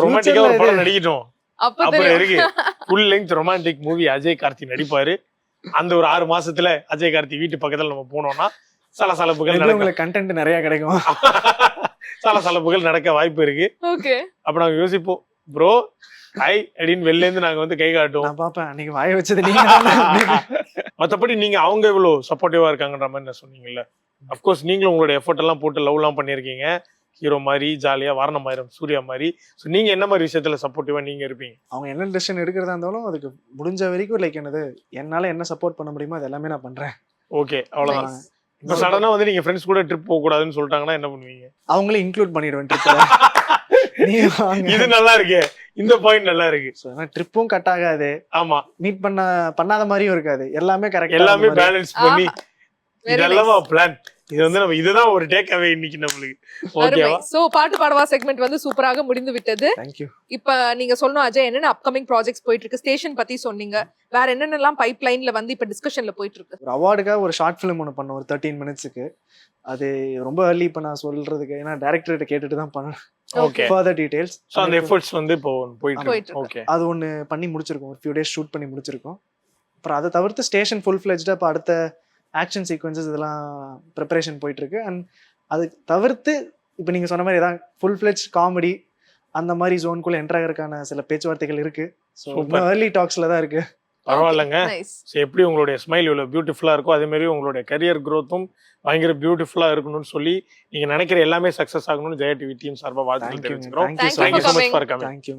[SPEAKER 3] ரொமான்டிக்கா ஒரு படம் நடிக்கட்டும், அப்புறம் இருக்கு full length romantic movie Ajay Karthi நடிப்பாரு. அந்த ஒரு 6 மாசத்துல அஜய் கார்த்தி வீட்டு பக்கத்துல நம்ம போனோம்னா சலசலப்புகள்,
[SPEAKER 4] உங்களுக்கு கண்டென்ட் நிறைய கிடைக்கும்.
[SPEAKER 3] சலசலப்புகள் நடக்க வாய்ப்பு இருக்கு.
[SPEAKER 2] ஓகே.
[SPEAKER 3] அப்ப நாங்க யோசிப்போம் ப்ரோ ஹை அப்படின்னு வெளில இருந்து நாங்க வந்து கை காட்டுவோம்.
[SPEAKER 4] நான் பாப்பேன் அன்னைக்கு வாய வச்சது நீங்க தானே அப்படின்னு.
[SPEAKER 3] மத்தபடி நீங்க அவங்க இவ்வளவு சப்போர்ட்டிவா இருக்காங்கன்ற மாதிரி நான் சொன்னீங்கல்ல. அப்கோர்ஸ் நீங்களும் உங்களோட எஃபர்ட் எல்லாம் போட்டு லவ் எல்லாம் பண்ணிருக்கீங்க. ஹீரோ மாதிரி ஜாலியா வாரணமாயிரம் சூர்யா மாதிரி. ஸோ நீங்க என்ன மாதிரி விஷயத்துல சப்போர்ட்டிவா நீங்க இருப்பீங்க?
[SPEAKER 4] அவங்க என்ன டெசிஷன் எடுக்கிறதா இருந்தாலும் அதுக்கு முடிஞ்ச வரைக்கும் லைக் என்னது என்னால என்ன சப்போர்ட் பண்ண முடியுமோ அது எல்லாமே நான் பண்றேன்.
[SPEAKER 3] ஓகே அவ்வளவுதான்.
[SPEAKER 2] Nice.
[SPEAKER 3] இப்ப சடனா வந்து நீங்க ஃப்ரெண்ட்ஸ் கூட ட்ரிப் போக கூடாதுன்னு சொல்லிட்டாங்கன்னா என்ன பண்ணுவீங்க?
[SPEAKER 4] அவங்களே இன்க்ளூட் பண்ணிடுவேன் ட்ரிப்ல. நீங்க வாங்க.
[SPEAKER 3] இது நல்லா இருக்கு. இந்த பாயிண்ட் நல்லா இருக்கு.
[SPEAKER 4] ட்ரிப்பும் கட் ஆகாது,
[SPEAKER 3] ஆமா
[SPEAKER 4] மீட் பண்ணாத மாதிரியும் இருக்காது, எல்லாமே கரெக்ட்,
[SPEAKER 3] எல்லாமே பேலன்ஸ் பண்ணி
[SPEAKER 2] Very
[SPEAKER 3] இதெல்லாம்
[SPEAKER 2] nice.
[SPEAKER 3] பிளான். இது வந்து நம்ம இதுதான் ஒரு டேக் அவே இன்னைக்கு நம்மளுக்கு. ஓகேவா?
[SPEAKER 2] சோ பாட்டு பாடவா செக்மெண்ட் வந்து சூப்பராக முடிந்து விட்டது.
[SPEAKER 4] தேங்க்யூ.
[SPEAKER 2] இப்ப நீங்க சொல்லணும் அஜய் என்னென்ன அப்கமிங் ப்ராஜெக்ட்ஸ் போயிட்டு இருக்கு, ஸ்டேஷன் பத்தி சொன்னீங்க, வேற என்னென்னலாம் பைப் லைன்ல வந்து இப்ப டிஸ்கஷன்ல போயிட்டு இருக்கு?
[SPEAKER 4] ஒரு அவார்டுக்காக ஒரு ஷார்ட் ஃபிலிம் ஒன்று பண்ணோம் ஒரு 13 மினிட்ஸுக்கு. அது ரொம்ப ஏர்லி இப்போ நான் சொல்றதுக்கு, ஏன்னா டேரக்டர்கிட்ட கேட்டுட்டு தான் பண்ணேன்.
[SPEAKER 3] ஓகே.
[SPEAKER 4] Further details.
[SPEAKER 3] சோ அந்த எஃபோர்ட்ஸ் வந்து இப்போ போயிட்டு
[SPEAKER 2] போயிட்டு
[SPEAKER 3] இருக்கு.
[SPEAKER 2] இருக்கு.
[SPEAKER 3] ஓகே.
[SPEAKER 4] அது ஒன்று பண்ணி முடிச்சிருக்கோம், ஒரு ஃபியூ டேஸ் ஷூட் பண்ணி முடிச்சிருக்கோம். அப்புறம் அதை தவிர்த்து ஸ்டேஷன் ஃபுல் ஃபிளெஜ்டாக இப்போ அடுத்த ஆக்ஷன் சீக்வன்சஸ் இதெல்லாம் ப்ரிப்பரேஷன் போயிட்டு இருக்கு. அண்ட் அது தவிர்த்து இப்போ நீங்கள் சொன்ன மாதிரி ஏதாவது ஃபுல் ஃபிளெஜ் காமெடி அந்த மாதிரி ஜோனுக்குள்ள என்டர் ஆகிறதுக்கான சில பேச்சுவார்த்தைகள் இருக்கு. ஸோ ஏர்லி டாக்ஸ்ல தான் இருக்கு.
[SPEAKER 3] பரவாயில்லைங்க.
[SPEAKER 2] Nice.
[SPEAKER 3] ஸோ எப்படி உங்களுடைய ஸ்மைல் இவ்வளோ பியூட்டிஃபுல்லாக இருக்கோ அதே மாதிரி உங்களுடைய கரியர் க்ரோத்தும் பயங்கர பியூட்டிஃபுல்லாக இருக்கணும்னு சொல்லி நீங்க நினைக்கிற எல்லாமே சக்ஸஸ் ஆகணும்னு ஜெயா டிவி டீம் சார்பாக வாழ்த்து
[SPEAKER 4] Thank you.
[SPEAKER 3] தெரிவிச்சுக்கிறோம்.
[SPEAKER 4] Thank you so
[SPEAKER 2] Thank you
[SPEAKER 3] Thank you so
[SPEAKER 2] for
[SPEAKER 3] much for coming.
[SPEAKER 4] Thank you.